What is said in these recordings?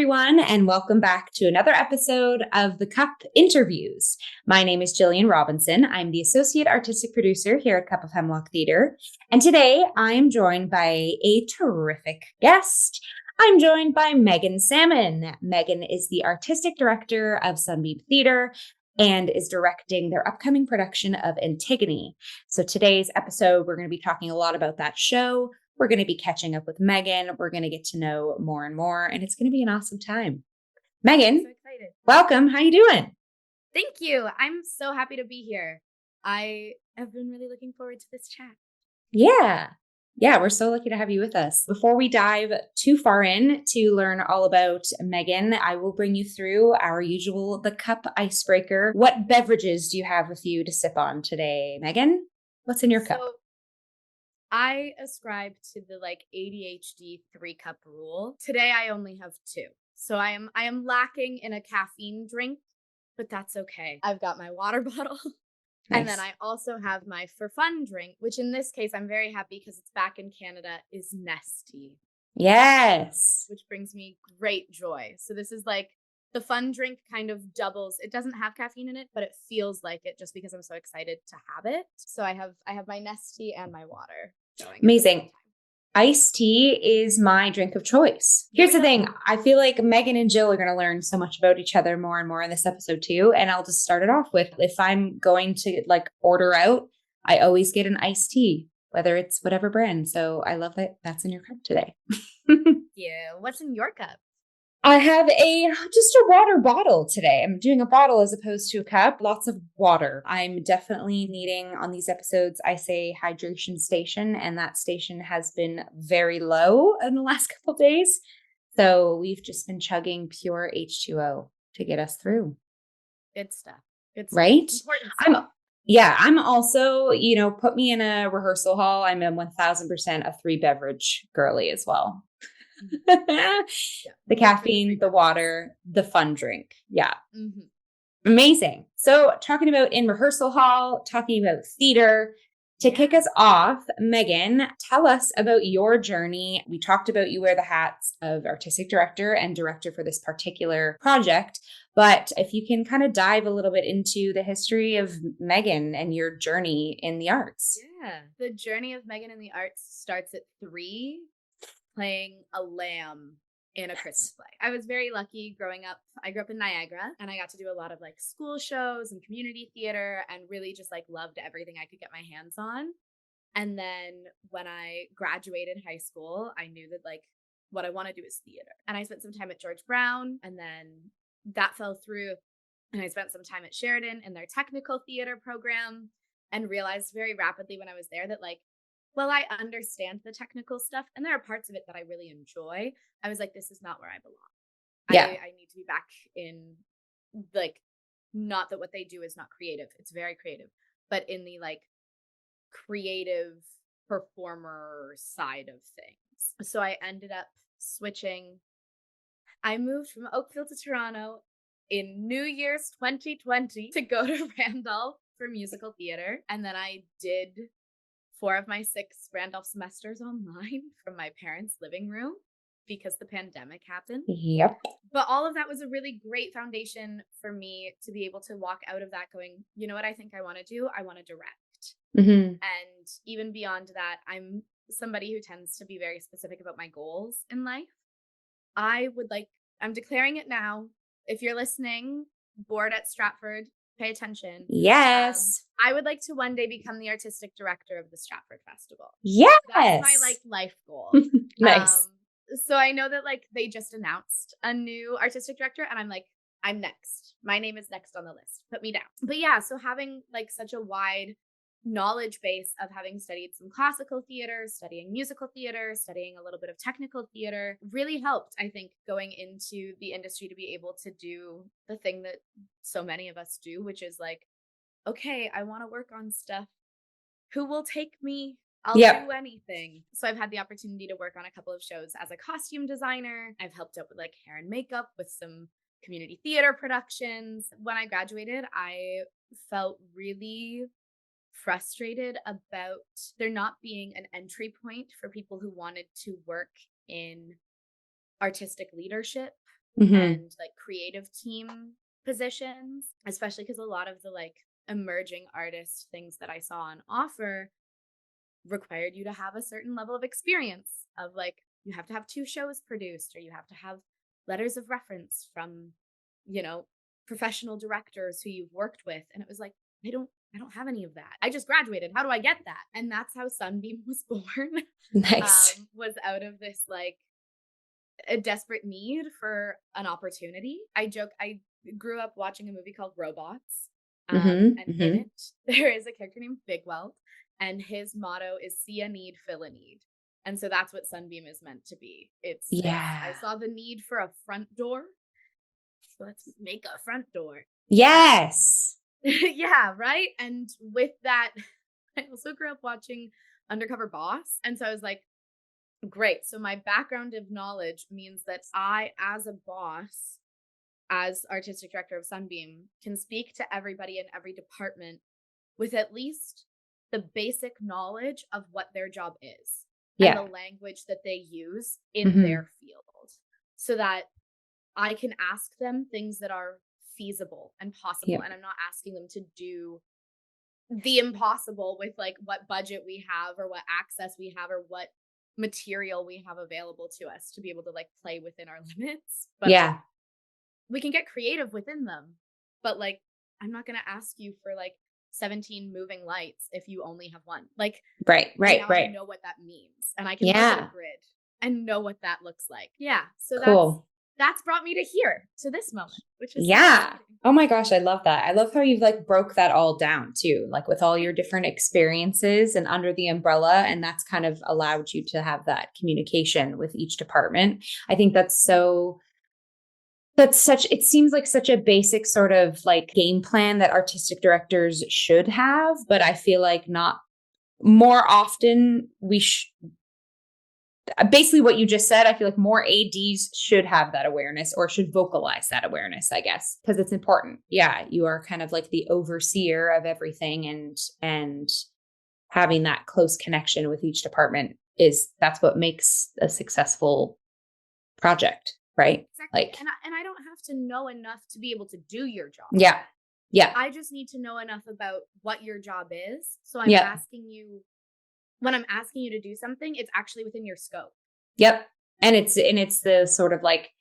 everyone, and welcome back to another episode of the Cup Interviews. My name is Jillian Robinson. I'm the Associate Artistic Producer here at Cup of Hemlock Theatre. And today I'm joined by a terrific guest. I'm joined by Meaghan Salmon. Meaghan is the Artistic Director of Sunbeam Theatre and is directing their upcoming production of Antigone. So today's episode, we're going to be talking a lot about that show. We're going to be catching up with Meaghan. We're going to get to know more and more, and it's going to be an awesome time. Meaghan, I'm so excited. Welcome. How you doing? Thank you. I'm so happy to be here. I have been really looking forward to this chat. Yeah, we're so lucky to have you with us. Before we dive too far in to learn all about Meaghan, I will bring you through our usual The Cup icebreaker. What beverages do you have with you to sip on today, Meaghan? What's in your cup? I ascribe to the ADHD 3-cup rule. Today I only have 2. So I am lacking in a caffeine drink, but that's okay. I've got my water bottle. Nice. And then I also have my for fun drink, which in this case I'm very happy because it's back in Canada, is Nestea. Yes. Which brings me great joy. So this is the fun drink kind of doubles. It doesn't have caffeine in it, but it feels like it just because I'm so excited to have it. So I have my Nestea and my water going. Amazing. Iced tea is my drink of choice. Here's the thing. I feel like Meaghan and Jill are going to learn so much about each other more and more in this episode too. And I'll just start it off with, if I'm going to order out, I always get an iced tea, whether it's whatever brand. So I love that that's in your cup today. Yeah. What's in your cup? I have just a water bottle today. I'm doing a bottle as opposed to a cup. Lots of water. I'm definitely needing, on these episodes, I say hydration station, and that station has been very low in the last couple of days. So we've just been chugging pure H2O to get us through. Good stuff. Right? Important stuff. I'm also, put me in a rehearsal hall. I'm a 1000% a Three-Beverage girly as well. The caffeine, the water, the fun drink. Yeah. Mm-hmm. Amazing. So talking about in rehearsal hall, talking about theater, to kick us off, Meaghan, tell us about your journey. We talked about you wear the hats of artistic director and director for this particular project, but if you can kind of dive a little bit into the history of Meaghan and your journey in the arts. Yeah. The journey of Meaghan in the arts starts at 3, playing a lamb in a Christmas play. I was very lucky growing up. I grew up in Niagara, and I got to do a lot of school shows and community theater, and really just loved everything I could get my hands on. And then when I graduated high school, I knew that what I want to do is theater. And I spent some time at George Brown, and then that fell through. And I spent some time at Sheridan in their technical theater program, and realized very rapidly when I was there that well, I understand the technical stuff, and there are parts of it that I really enjoy. I was like, this is not where I belong. Yeah. I need to be back in, not that what they do is not creative. It's very creative, but in the creative performer side of things. So I ended up switching. I moved from Oakville to Toronto in New Year's 2020 to go to Randolph for musical theater. And then I did 4 of my 6 Randolph semesters online from my parents' living room because the pandemic happened. Yep. But all of that was a really great foundation for me to be able to walk out of that going, you know what I think I want to do? I want to direct. Mm-hmm. And even beyond that, I'm somebody who tends to be very specific about my goals in life. I'm declaring it now. If you're listening, board at Stratford, pay attention. Yes. I would like to one day become the artistic director of the Stratford Festival. Yes. That's my life goal. Nice. So I know that they just announced a new artistic director, and I'm next. My name is next on the list. Put me down. But yeah, so having such a wide knowledge base of having studied some classical theater, studying musical theater, studying a little bit of technical theater really helped, I think, going into the industry to be able to do the thing that so many of us do, which is okay, I want to work on stuff. Who will take me? I'll do anything. So I've had the opportunity to work on a couple of shows as a costume designer. I've helped out with hair and makeup with some community theater productions. When I graduated, I felt really frustrated about there not being an entry point for people who wanted to work in artistic leadership and like creative team positions, especially because a lot of the like emerging artist things that I saw on offer required you to have a certain level of experience of like, you have to have 2 shows produced, or you have to have letters of reference from, you know, professional directors who you've worked with. And it was like, I don't have any of that. I just graduated. How do I get that? And that's how Sunbeam was born. Nice. Was out of this like a desperate need for an opportunity. I joke, I grew up watching a movie called Robots. And in it, there is a character named Big Weld, and his motto is see a need, fill a need. And so that's what Sunbeam is meant to be. It's I saw the need for a front door, so let's make a front door. Yes. Yeah, right? And with that, I also grew up watching Undercover Boss. And so I was like, great. So my background of knowledge means that I, as a boss, as artistic director of Sunbeam, can speak to everybody in every department with at least the basic knowledge of what their job is and the language that they use in their field, so that I can ask them things that are feasible and possible. And I'm not asking them to do the impossible with like what budget we have or what access we have or what material we have available to us to be able to like play within our limits. But like, we can get creative within them. But like, I'm not going to ask you for like 17 moving lights if you only have one. Like, right. I know what that means, and I can look at a grid and know what that looks like. Yeah. So cool. That's brought me to here, to this moment, which is oh my gosh, I love that. I love how you've like broke that all down too, like with all your different experiences and under the umbrella, and that's kind of allowed you to have that communication with each department. I think it seems like such a basic sort of like game plan that artistic directors should have, but I feel like not more often basically what you just said, I feel like more ADs should have that awareness or should vocalize that awareness, I guess, because it's important. Yeah. You are kind of like the overseer of everything, and having that close connection with each department that's what makes a successful project. Right. Exactly. Like, and I don't have to know enough to be able to do your job. Yeah. Yeah. I just need to know enough about what your job is. So I'm asking you, when I'm asking you to do something, it's actually within your scope. Yep. And it's the sort of like,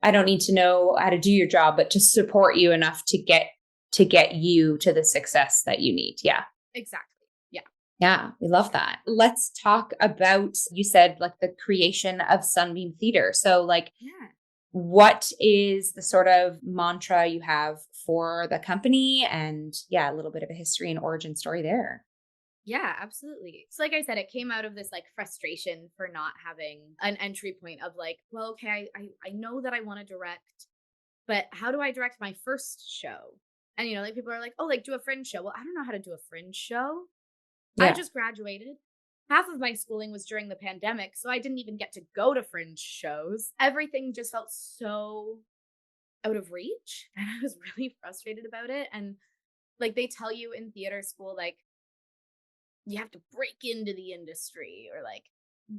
I don't need to know how to do your job, but to support you enough to get you to the success that you need. Yeah. Exactly. Yeah, we love that. Let's talk about, you said like the creation of Sunbeam Theatre. So like, what is the sort of mantra you have for the company? And a little bit of a history and origin story there. Yeah, absolutely. So like I said, it came out of this like frustration for not having an entry point of like, well, okay, I know that I want to direct, but how do I direct my first show? And, you know, like people are like, oh, like do a fringe show. Well, I don't know how to do a fringe show. I just graduated. Half of my schooling was during the pandemic, so I didn't even get to go to fringe shows. Everything just felt so out of reach, and I was really frustrated about it. And like they tell you in theater school, like you have to break into the industry or like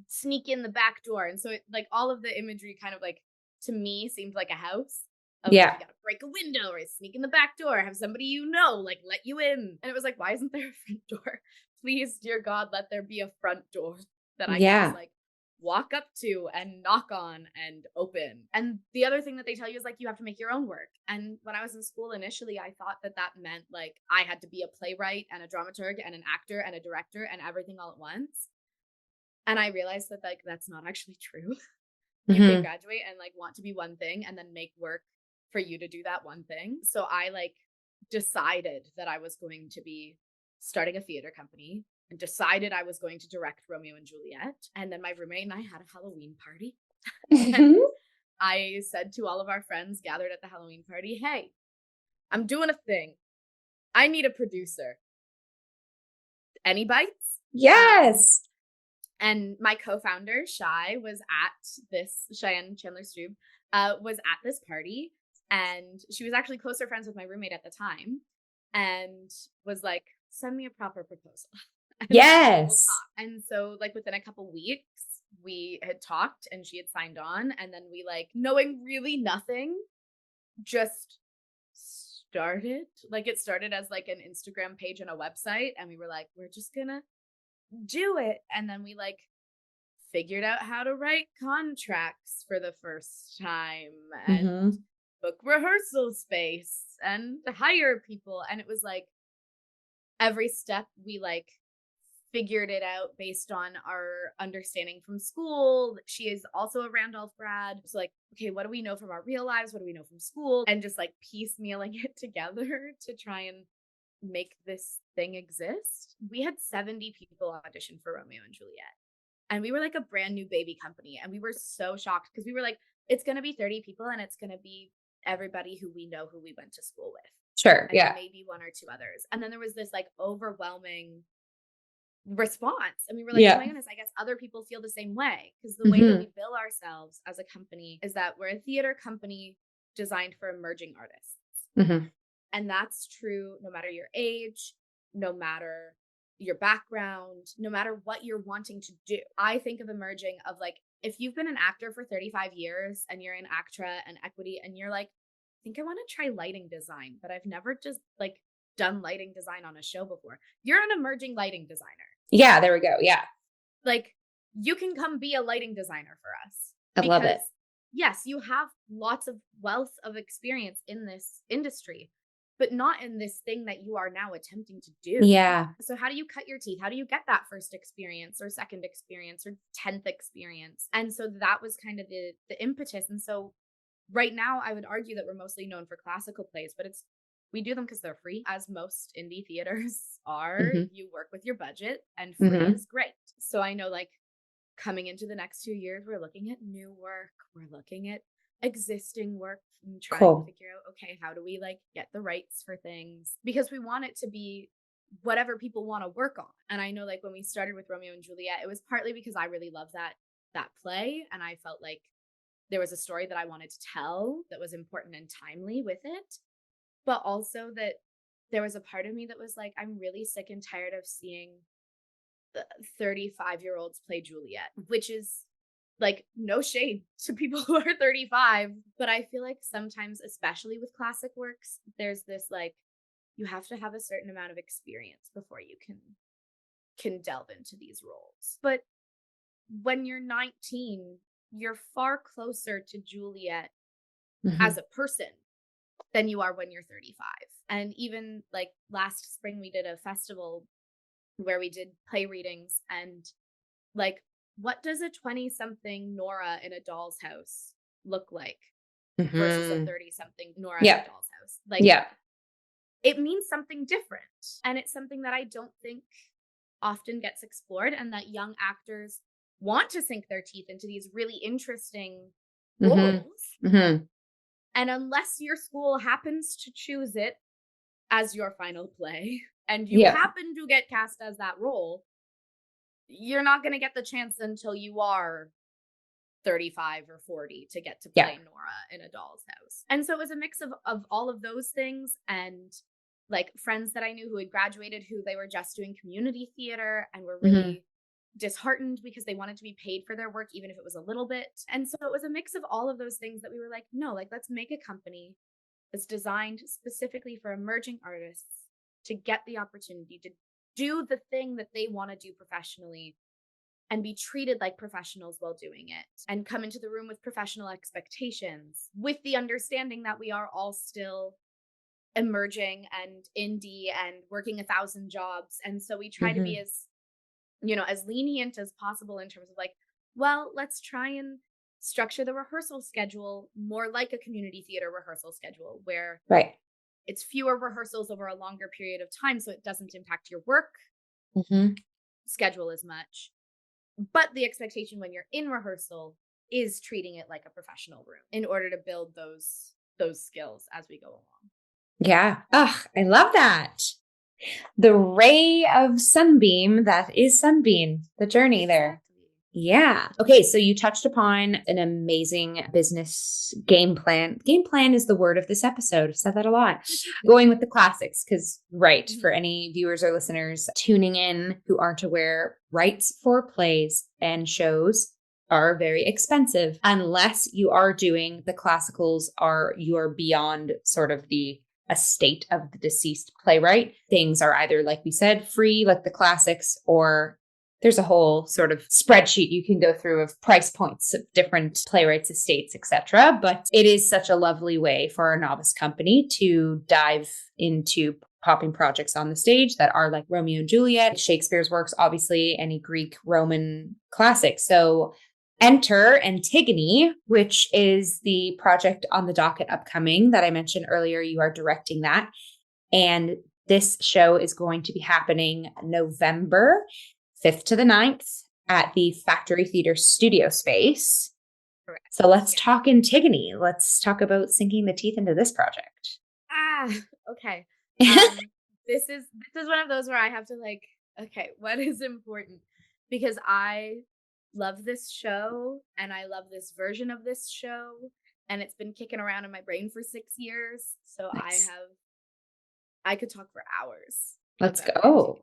sneak in the back door. And so it, like all of the imagery kind of like to me seemed like a house. Like, you gotta break a window or sneak in the back door, have somebody like let you in. And it was like, why isn't there a front door? Please, dear God, let there be a front door that I can just like walk up to and knock on and open. And the other thing that they tell you is like, you have to make your own work. And when I was in school initially, I thought that meant like I had to be a playwright and a dramaturg and an actor and a director and everything all at once. And I realized that like, that's not actually true. You can graduate and like want to be one thing and then make work for you to do that one thing. So I like decided that I was going to be starting a theater company and decided I was going to direct Romeo and Juliet. And then my roommate and I had a Halloween party. And I said to all of our friends gathered at the Halloween party, hey, I'm doing a thing. I need a producer. Any bites? Yes. And my co-founder, Cheyenne Chandler-Strube, was at this party. And she was actually closer friends with my roommate at the time and was like, send me a proper proposal. Yes. And so like within a couple weeks, we had talked and she had signed on, and then we like, knowing really nothing, just started. Like it started as like an Instagram page and a website, and we were like, we're just gonna do it. And then we like figured out how to write contracts for the first time and book rehearsal space and hire people. And it was like every step we like figured it out based on our understanding from school. She is also a Randolph grad. So like, okay, what do we know from our real lives? What do we know from school? And just like piecemealing it together to try and make this thing exist. We had 70 people audition for Romeo and Juliet. And we were like a brand new baby company. And we were so shocked because we were like, it's going to be 30 people and it's going to be everybody who we know, who we went to school with. Sure. And yeah. maybe one or two others. And then there was this like overwhelming response. And we were like, oh my goodness, I guess other people feel the same way. Because the way that we bill ourselves as a company is that we're a theater company designed for emerging artists. And that's true no matter your age, no matter your background, no matter what you're wanting to do. I think of emerging of like, if you've been an actor for 35 years and you're in ACTRA and Equity and you're like, I think I want to try lighting design, but I've never just like done lighting design on a show before. You're an emerging lighting designer. Yeah, there we go. Yeah. Like you can come be a lighting designer for us. I love it. Yes, you have lots of wealth of experience in this industry, but not in this thing that you are now attempting to do. Yeah. So how do you cut your teeth? How do you get that first experience or second experience or 10th experience? And so that was kind of the impetus. And so right now I would argue that we're mostly known for classical plays, but we do them because they're free, as most indie theaters are. You work with your budget and free is great. So I know like coming into the next 2 years, we're looking at new work. We're looking at existing work and trying to figure out, okay, how do we like get the rights for things? Because we want it to be whatever people want to work on. And I know like when we started with Romeo and Juliet, it was partly because I really loved that play. And I felt like there was a story that I wanted to tell that was important and timely with it. But also that there was a part of me that was like, I'm really sick and tired of seeing the 35-year-olds play Juliet, which is like no shade to people who are 35. But I feel like sometimes, especially with classic works, there's this like, you have to have a certain amount of experience before you can delve into these roles. But when you're 19, you're far closer to Juliet as a person than you are when you're 35. And even like last spring, we did a festival where we did play readings, and like, what does a 20-something Nora in a doll's house look like versus a 30-something Nora in a doll's house? Like, it means something different. And it's something that I don't think often gets explored, and that young actors want to sink their teeth into these really interesting roles. And unless your school happens to choose it as your final play and you happen to get cast as that role, you're not going to get the chance until you are 35 or 40 to get to play Nora in a doll's house. And so it was a mix of all of those things, and like friends that I knew who had graduated, who they were just doing community theater and were really disheartened because they wanted to be paid for their work, even if it was a little bit. And so it was a mix of all of those things that we were like, no, like let's make a company that's designed specifically for emerging artists to get the opportunity to do the thing that they want to do professionally and be treated like professionals while doing it, and come into the room with professional expectations, with the understanding that we are all still emerging and indie and working 1,000 jobs. And so we try to be as, as lenient as possible in terms of like, well, let's try and structure the rehearsal schedule more like a community theater rehearsal schedule, where it's fewer rehearsals over a longer period of time, so it doesn't impact your work schedule as much. But the expectation when you're in rehearsal is treating it like a professional room in order to build those skills as we go along. Yeah. Oh, I love that. The ray of sunbeam that is Sunbeam, the journey there. Yeah. Okay. So you touched upon an amazing business game plan. Game plan is the word of this episode. I've said that a lot. Going with the classics, because for any viewers or listeners tuning in who aren't aware, rights for plays and shows are very expensive unless you are doing the classicals, are you're beyond sort of the estate of the deceased playwright. Things are either, like we said, free, like the classics, or there's a whole sort of spreadsheet you can go through of price points of different playwrights' estates, etc. But it is such a lovely way for a novice company to dive into popping projects on the stage that are like Romeo and Juliet, Shakespeare's works, obviously, any Greek, Roman classics. So enter Antigone, which is the project on the docket upcoming that I mentioned earlier. You are directing that. And this show is going to be happening November 5th to the 9th at the Factory Theatre studio space. Correct. So let's talk Antigone. Let's talk about sinking the teeth into this project. Okay. This is one of those where I have to like, okay, what is important? Because I love this show and I love this version of this show, and it's been kicking around in my brain for 6 years. So Nice. I could talk for hours. Let's go.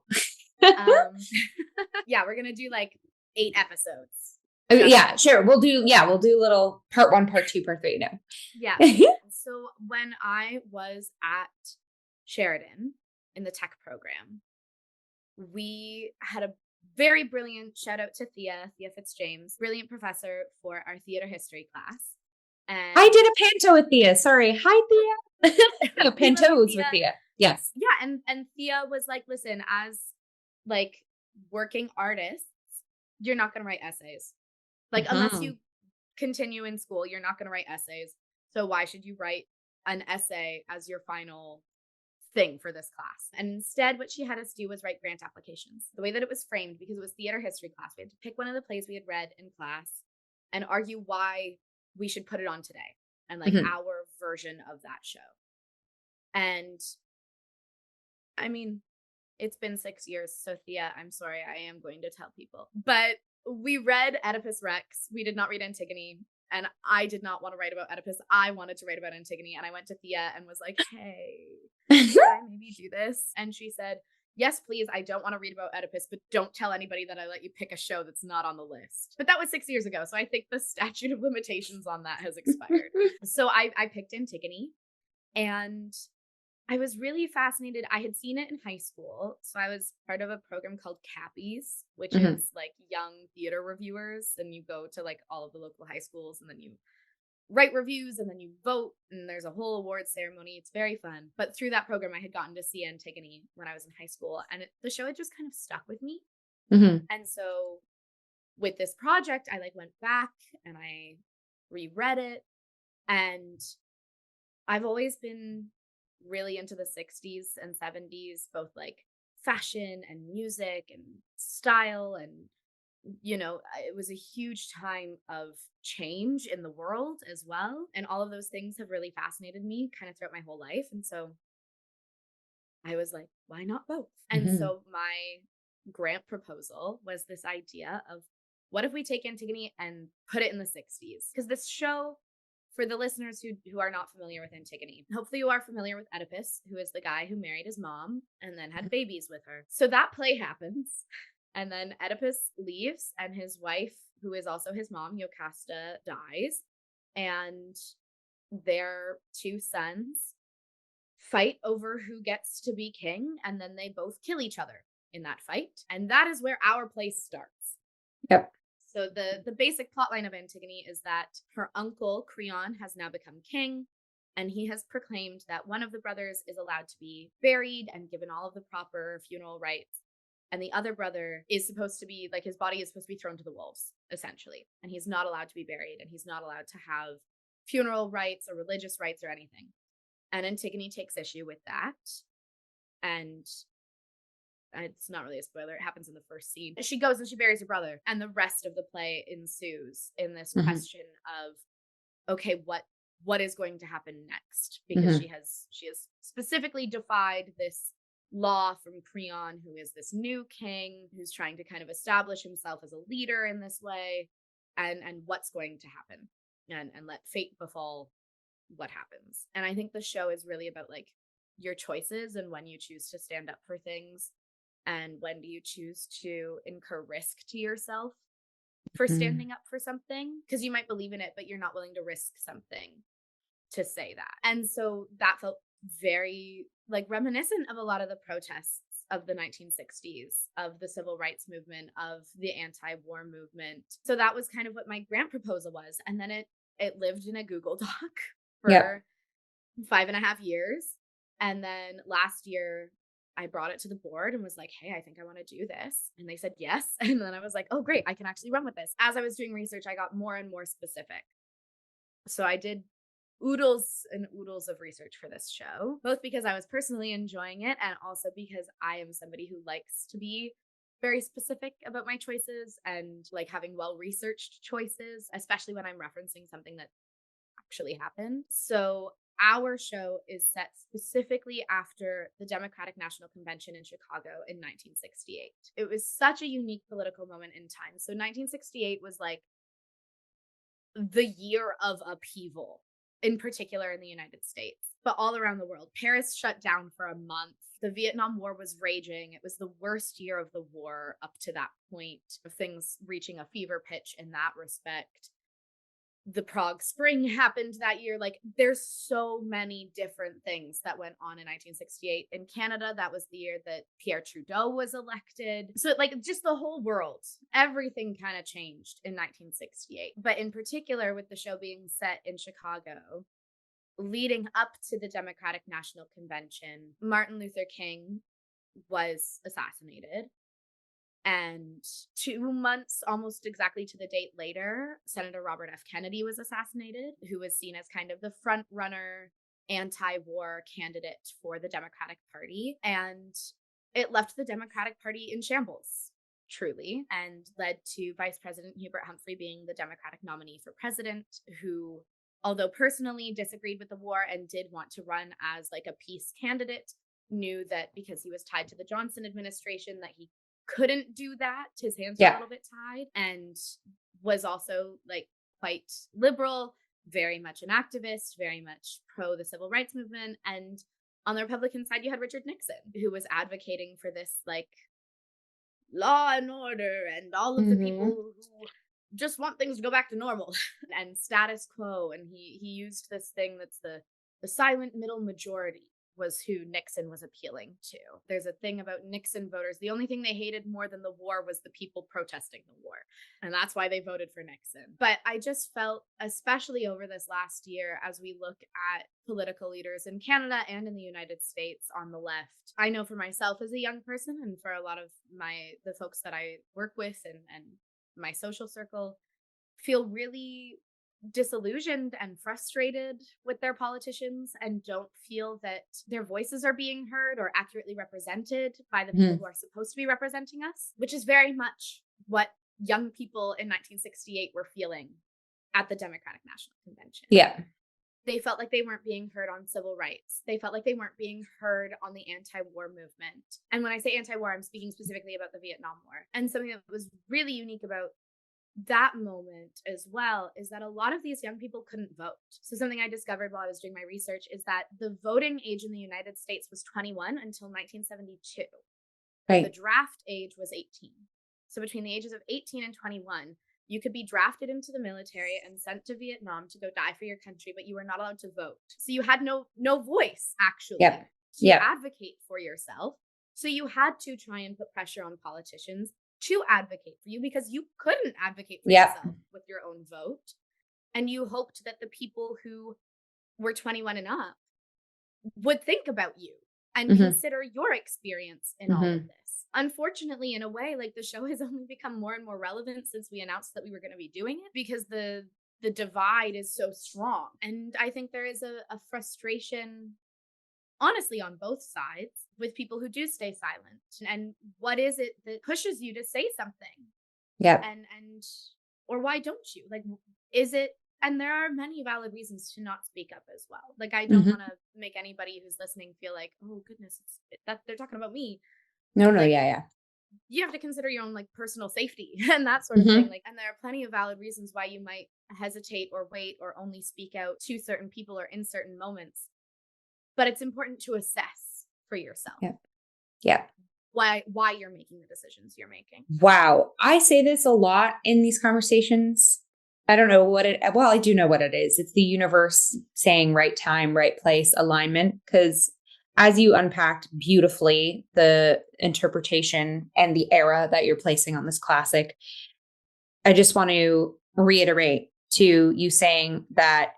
Yeah, we're gonna do like 8 episodes. Yeah, sure. We'll do little part 1, part 2, part 3 now. Yeah. So when I was at Sheridan in the tech program, we had a very brilliant, shout out to Thea Fitzjames, brilliant professor for our theater history class. And I did a panto with Thea. Sorry. Hi, Thea. No, pantos with Thea. Yes. Yeah. And Thea was like, listen, as like working artists, you're not going to write essays. Like, unless you continue in school, you're not going to write essays. So why should you write an essay as your final thing for this class? And instead, what she had us do was write grant applications. The way that it was framed, because it was theater history class, we had to pick one of the plays we had read in class and argue why we should put it on today and like our version of that show. And I mean, it's been 6 years, so Thea, I'm sorry, I am going to tell people. But we read Oedipus Rex. We did not read Antigone. And I did not want to write about Oedipus. I wanted to write about Antigone. And I went to Thea and was like, hey, should I maybe do this? And she said, yes, please. I don't want to read about Oedipus, but don't tell anybody that I let you pick a show that's not on the list. But that was 6 years ago. So I think the statute of limitations on that has expired. So I picked Antigone, and I was really fascinated. I had seen it in high school. So I was part of a program called Cappies, which is like young theater reviewers. And you go to like all of the local high schools and then you write reviews and then you vote. And there's a whole awards ceremony. It's very fun. But through that program, I had gotten to see Antigone when I was in high school. And the show had just kind of stuck with me. And so with this project, I like went back and I reread it. And I've always been really into the 60s and 70s, both like fashion and music and style. And, you know, it was a huge time of change in the world as well. And all of those things have really fascinated me kind of throughout my whole life. And so I was like, why not both? And so my grant proposal was this idea of, what if we take Antigone and put it in the 60s? Because this show, for the listeners who are not familiar with Antigone, hopefully you are familiar with Oedipus, who is the guy who married his mom and then had babies with her. So that play happens, and then Oedipus leaves, and his wife, who is also his mom, Jocasta, dies, and their 2 sons fight over who gets to be king, and then they both kill each other in that fight. And that is where our play starts. Yep. So the basic plotline of Antigone is that her uncle, Creon, has now become king, and he has proclaimed that one of the brothers is allowed to be buried and given all of the proper funeral rites, and the other brother is supposed to be, like, his body is supposed to be thrown to the wolves, essentially, and he's not allowed to be buried, and he's not allowed to have funeral rites or religious rites or anything. And Antigone takes issue with that, and it's not really a spoiler. It happens in the first scene. She goes and she buries her brother, and the rest of the play ensues in this question of, okay, what is going to happen next? Because she has specifically defied this law from Creon, who is this new king who's trying to kind of establish himself as a leader in this way, and what's going to happen, and let fate befall what happens. And I think the show is really about like your choices and when you choose to stand up for things. And when do you choose to incur risk to yourself for Mm. standing up for something, because you might believe in it, but you're not willing to risk something to say that. And so that felt very like reminiscent of a lot of the protests of the 1960s, of the civil rights movement, of the anti-war movement. So that was kind of what my grant proposal was. And then it lived in a Google Doc for Yep. 5.5 years. And then last year I brought it to the board and was like, hey, I think I want to do this. And they said yes. And then I was like, oh, great, I can actually run with this. As I was doing research, I got more and more specific. So I did oodles and oodles of research for this show, both because I was personally enjoying it and also because I am somebody who likes to be very specific about my choices and like having well-researched choices, especially when I'm referencing something that actually happened. So our show is set specifically after the Democratic National Convention in Chicago in 1968. It was such a unique political moment in time. So 1968 was like the year of upheaval, in particular in the United States, but all around the world. Paris shut down for a month. The Vietnam War was raging. It was the worst year of the war up to that point, of things reaching a fever pitch in that respect. The Prague Spring happened that year. Like, there's so many different things that went on in 1968. In Canada, that was the year that Pierre Trudeau was elected. So, like, just the whole world, everything kind of changed in 1968. But in particular, with the show being set in Chicago, leading up to the Democratic National Convention, Martin Luther King was assassinated. And 2 months, almost exactly to the date later, Senator Robert F. Kennedy was assassinated, who was seen as kind of the front runner anti-war candidate for the Democratic Party. And it left the Democratic Party in shambles, truly, and led to Vice President Hubert Humphrey being the Democratic nominee for president, who, although personally disagreed with the war and did want to run as like a peace candidate, knew that because he was tied to the Johnson administration that he couldn't do that. His hands were a little bit tied, and was also like quite liberal, very much an activist, very much pro the civil rights movement. And on the Republican side, you had Richard Nixon, who was advocating for this like law and order and all of the people who just want things to go back to normal and status quo. And he used this thing that's the silent middle majority, was who Nixon was appealing to. There's a thing about Nixon voters. The only thing they hated more than the war was the people protesting the war. And that's why they voted for Nixon. But I just felt, especially over this last year, as we look at political leaders in Canada and in the United States on the left, I know for myself as a young person, and for a lot of the folks that I work with and my social circle, feel really disillusioned and frustrated with their politicians and don't feel that their voices are being heard or accurately represented by the people who are supposed to be representing us, which is very much what young people in 1968 were feeling at the Democratic National Convention. Yeah. They felt like they weren't being heard on civil rights. They felt like they weren't being heard on the anti-war movement. And when I say anti-war, I'm speaking specifically about the Vietnam War. And something that was really unique about that moment as well is that a lot of these young people couldn't vote. So something I discovered while I was doing my research is that the voting age in the United States was 21 until 1972. Right. The draft age was 18. So between the ages of 18 and 21, you could be drafted into the military and sent to Vietnam to go die for your country, but you were not allowed to vote. So you had no voice, actually, to advocate for yourself. So you had to try and put pressure on politicians to advocate for you, because you couldn't advocate for yourself with your own vote. And you hoped that the people who were 21 and up would think about you and consider your experience in all of this. Unfortunately, in a way, like, the show has only become more and more relevant since we announced that we were going to be doing it, because the divide is so strong. And I think there is a frustration, honestly, on both sides, with people who do stay silent. And what is it that pushes you to say something? Yeah. And or why don't you? Like, is it, and there are many valid reasons to not speak up as well. Like, I don't want to make anybody who's listening feel like, oh goodness, that they're talking about me. No, like, yeah. You have to consider your own like personal safety and that sort of thing. Like, and there are plenty of valid reasons why you might hesitate or wait or only speak out to certain people or in certain moments. But it's important to assess for yourself. Yeah. why you're making the decisions you're making. Wow. I say this a lot in these conversations. I don't know what well, I do know what it is. It's the universe saying right time, right place, alignment. Because as you unpacked beautifully the interpretation and the era that you're placing on this classic, I just want to reiterate to you saying that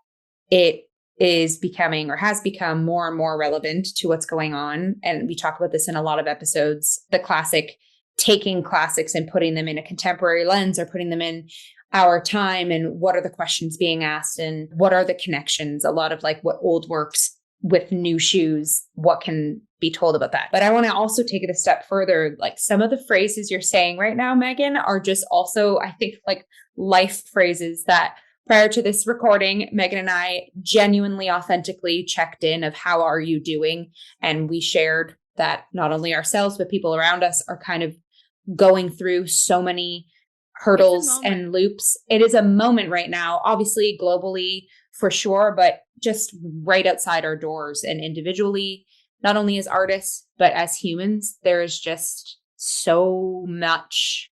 it is becoming or has become more and more relevant to what's going on. And we talk about this in a lot of episodes, the classic, taking classics and putting them in a contemporary lens or putting them in our time, and what are the questions being asked and what are the connections, a lot of like what old works with new shoes, what can be told about that. But I want to also take it a step further. Like some of the phrases you're saying right now, Meaghan, are just also, I think, like life phrases that prior to this recording, Meaghan and I genuinely, authentically checked in of how are you doing? And we shared that not only ourselves, but people around us are kind of going through so many hurdles and loops. It is a moment right now, obviously globally for sure, but just right outside our doors and individually, not only as artists, but as humans, there is just so much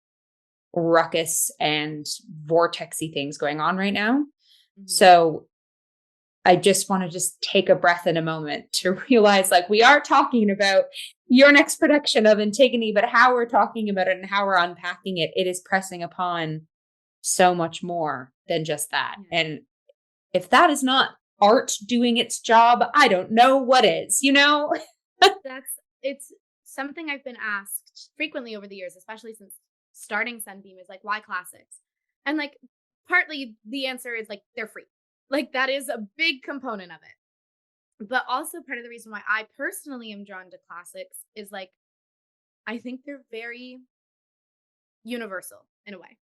ruckus and vortexy things going on right now. Mm-hmm. So I just want to just take a breath in a moment to realize, like, we are talking about your next production of Antigone, but how we're talking about it and how we're unpacking it, it is pressing upon so much more than just that. Mm-hmm. And if that is not art doing its job, I don't know what is, you know? It's something I've been asked frequently over the years, especially since starting Sunbeam, is like, why classics? And like, partly the answer is like, they're free. Like that is a big component of it. But also part of the reason why I personally am drawn to classics is like, I think they're very universal in a way.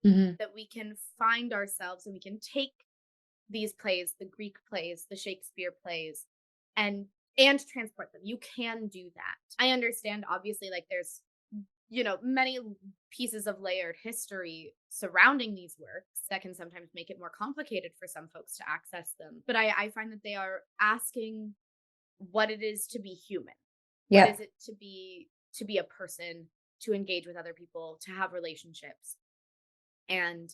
Mm-hmm. That we can find ourselves and we can take these plays, the Greek plays, the Shakespeare plays, and transport them. You can do that. I understand, obviously, like there's, you know, many pieces of layered history surrounding these works that can sometimes make it more complicated for some folks to access them. But I find that they are asking what it is to be human. Yep. What is it to be a person, to engage with other people, to have relationships. And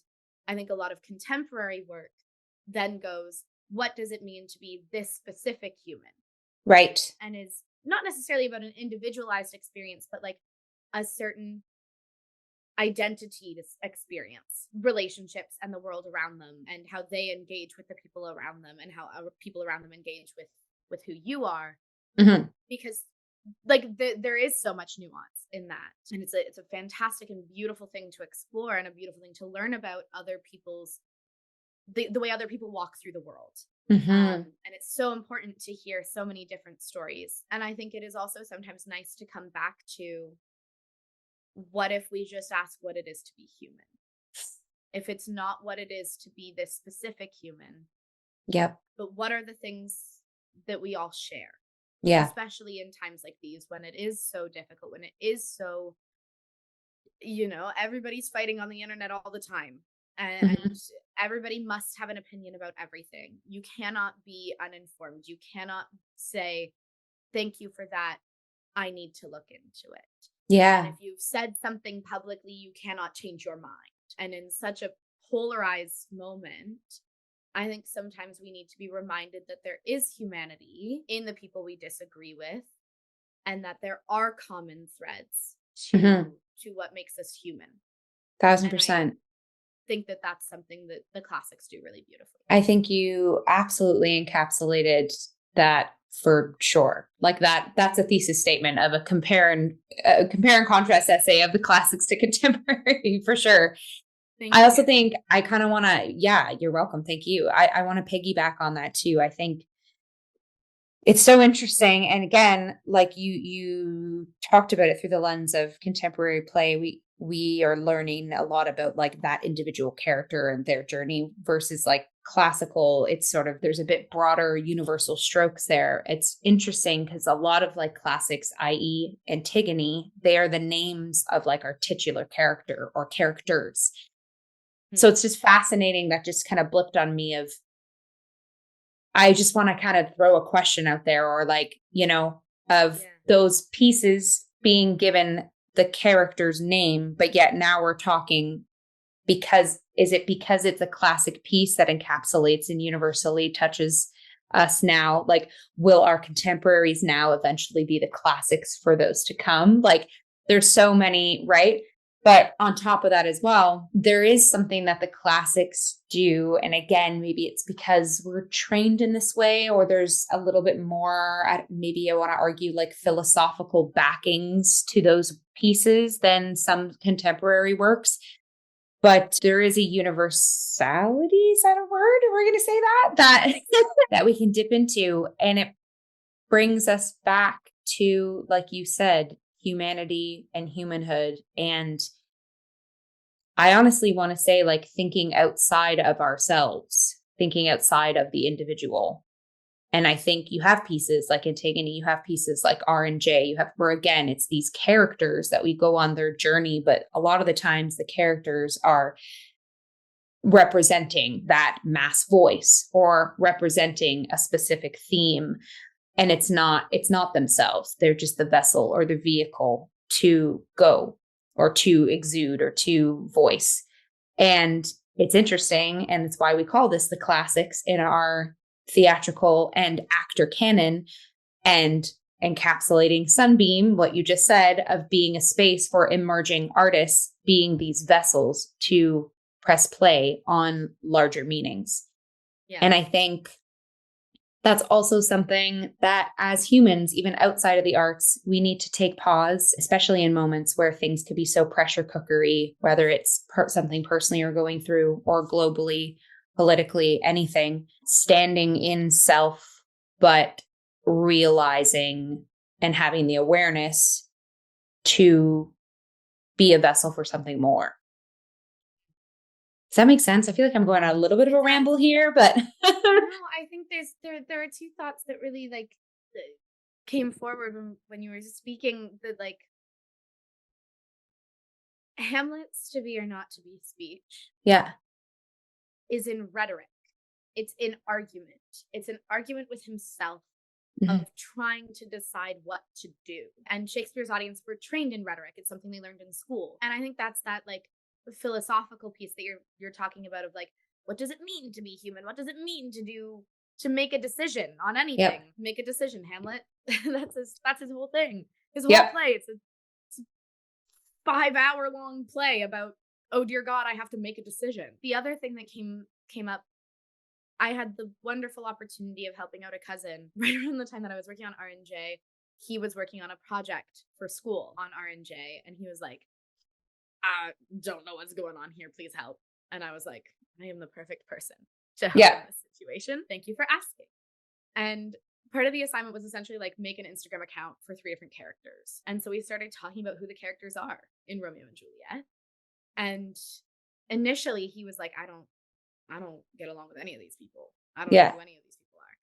I think a lot of contemporary work then goes, what does it mean to be this specific human? Right. And is not necessarily about an individualized experience, but like a certain identity to experience relationships and the world around them, and how they engage with the people around them, and how people around them engage with who you are. Mm-hmm. Because like there is so much nuance in that, and it's a fantastic and beautiful thing to explore, and a beautiful thing to learn about other people's the way other people walk through the world. Mm-hmm. And it's so important to hear so many different stories. And I think it is also sometimes nice to come back to, what if we just ask what it is to be human? If it's not what it is to be this specific human. Yep. But what are the things that we all share? Yeah. Especially in times like these, when it is so difficult, when it is so, you know, everybody's fighting on the internet all the time. And mm-hmm. everybody must have an opinion about everything. You cannot be uninformed. You cannot say, thank you for that, I need to look into it. Yeah. And if you've said something publicly, you cannot change your mind. And in such a polarized moment, I think sometimes we need to be reminded that there is humanity in the people we disagree with, and that there are common threads to, mm-hmm. to what makes us human. 1,000%. Think that that's something that the classics do really beautifully. I think you absolutely encapsulated that for sure. Like that's a thesis statement of a compare and contrast essay of the classics to contemporary for sure. I also think I kind of want to, yeah, you're welcome. Thank you. I want to piggyback on that too. I think it's so interesting. And again, like you talked about it through the lens of contemporary play. We are learning a lot about like that individual character and their journey versus like classical. It's sort of, there's a bit broader universal strokes there. It's interesting because a lot of like classics, i.e. Antigone, they are the names of like our titular character or characters. Mm-hmm. So it's just fascinating that just kind of blipped on me of, I just want to kind of throw a question out there, or like, you know, of those pieces being given the character's name, but yet now we're talking because it's a classic piece that encapsulates and universally touches us now? Like, will our contemporaries now eventually be the classics for those to come? Like, there's so many, right? But on top of that as well, there is something that the classics do. And again, maybe it's because we're trained in this way, or there's a little bit more, maybe I want to argue, like philosophical backings to those pieces than some contemporary works. But there is a universality, is that a word? We're going to say that that we can dip into. And it brings us back to, like you said, humanity and humanhood. And I honestly want to say, like, thinking outside of ourselves, thinking outside of the individual. And I think you have pieces like Antigone, you have pieces like R&J, you have, where again, it's these characters that we go on their journey, but a lot of the times the characters are representing that mass voice or representing a specific theme. And it's not themselves. They're just the vessel or the vehicle to go or to exude or to voice. And it's interesting. And it's why we call this the classics in our theatrical and actor canon, and encapsulating Sunbeam, what you just said, of being a space for emerging artists, being these vessels to press play on larger meanings. Yeah. And I think that's also something that as humans, even outside of the arts, we need to take pause, especially in moments where things could be so pressure cookery, whether it's something personally you're going through or globally, politically, anything, standing in self, but realizing and having the awareness to be a vessel for something more. Does that make sense? I feel like I'm going on a little bit of a ramble here, but no, I think there are two thoughts that really like came forward when you were speaking. That like Hamlet's to be or not to be speech, yeah, is in rhetoric. It's in argument. It's an argument with himself mm-hmm. of trying to decide what to do. And Shakespeare's audience were trained in rhetoric. It's something they learned in school. And I think that's that like philosophical piece that you're talking about of like, what does it mean to be human? What does it mean to make a decision on anything? Yep. Make a decision, Hamlet. that's his whole thing. His whole play. It's a 5-hour long play about, oh dear God, I have to make a decision. The other thing that came up, I had the wonderful opportunity of helping out a cousin right around the time that I was working on R&J. He was working on a project for school on R&J, and he was like, I don't know what's going on here. Please help. And I was like, I am the perfect person to help in this situation. Thank you for asking. And part of the assignment was essentially like make an Instagram account for 3 different characters. And so we started talking about who the characters are in Romeo and Juliet. And initially he was like, I don't get along with any of these people. I don't know who any of these people are.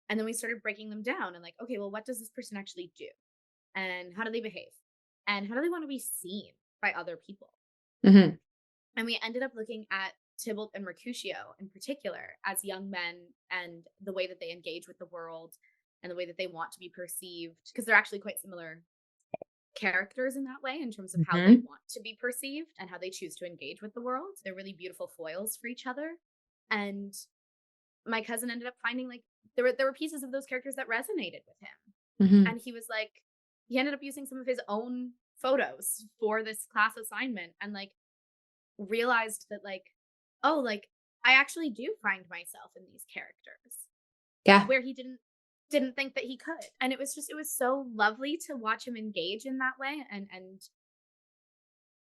And then we started breaking them down and like, okay, well, what does this person actually do? And how do they behave? And how do they want to be seen by other people? Mm-hmm. And we ended up looking at Tybalt and Mercutio in particular as young men and the way that they engage with the world and the way that they want to be perceived, because they're actually quite similar characters in that way in terms of how they want to be perceived and how they choose to engage with the world. They're really beautiful foils for each other. And my cousin ended up finding like there were pieces of those characters that resonated with him. Mm-hmm. And he was like, he ended up using some of his own photos for this class assignment and like realized that like, oh, like I actually do find myself in these characters. Yeah. Where he didn't think that he could. And it was so lovely to watch him engage in that way. And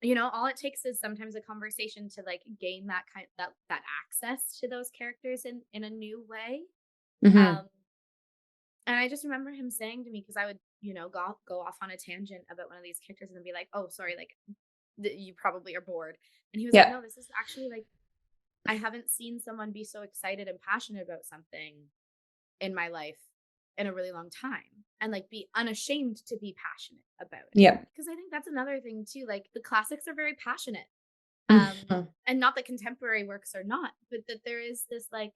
you know, all it takes is sometimes a conversation to like gain that that access to those characters in a new way. Mm-hmm. And I just remember him saying to me, because I would, you know, go off on a tangent about one of these characters and then be like, oh, sorry, like you probably are bored. And he was like, no, this is actually like, I haven't seen someone be so excited and passionate about something in my life in a really long time, and like be unashamed to be passionate about it. Yeah. Because I think that's another thing too. Like the classics are very passionate. And not that contemporary works are not, but that there is this like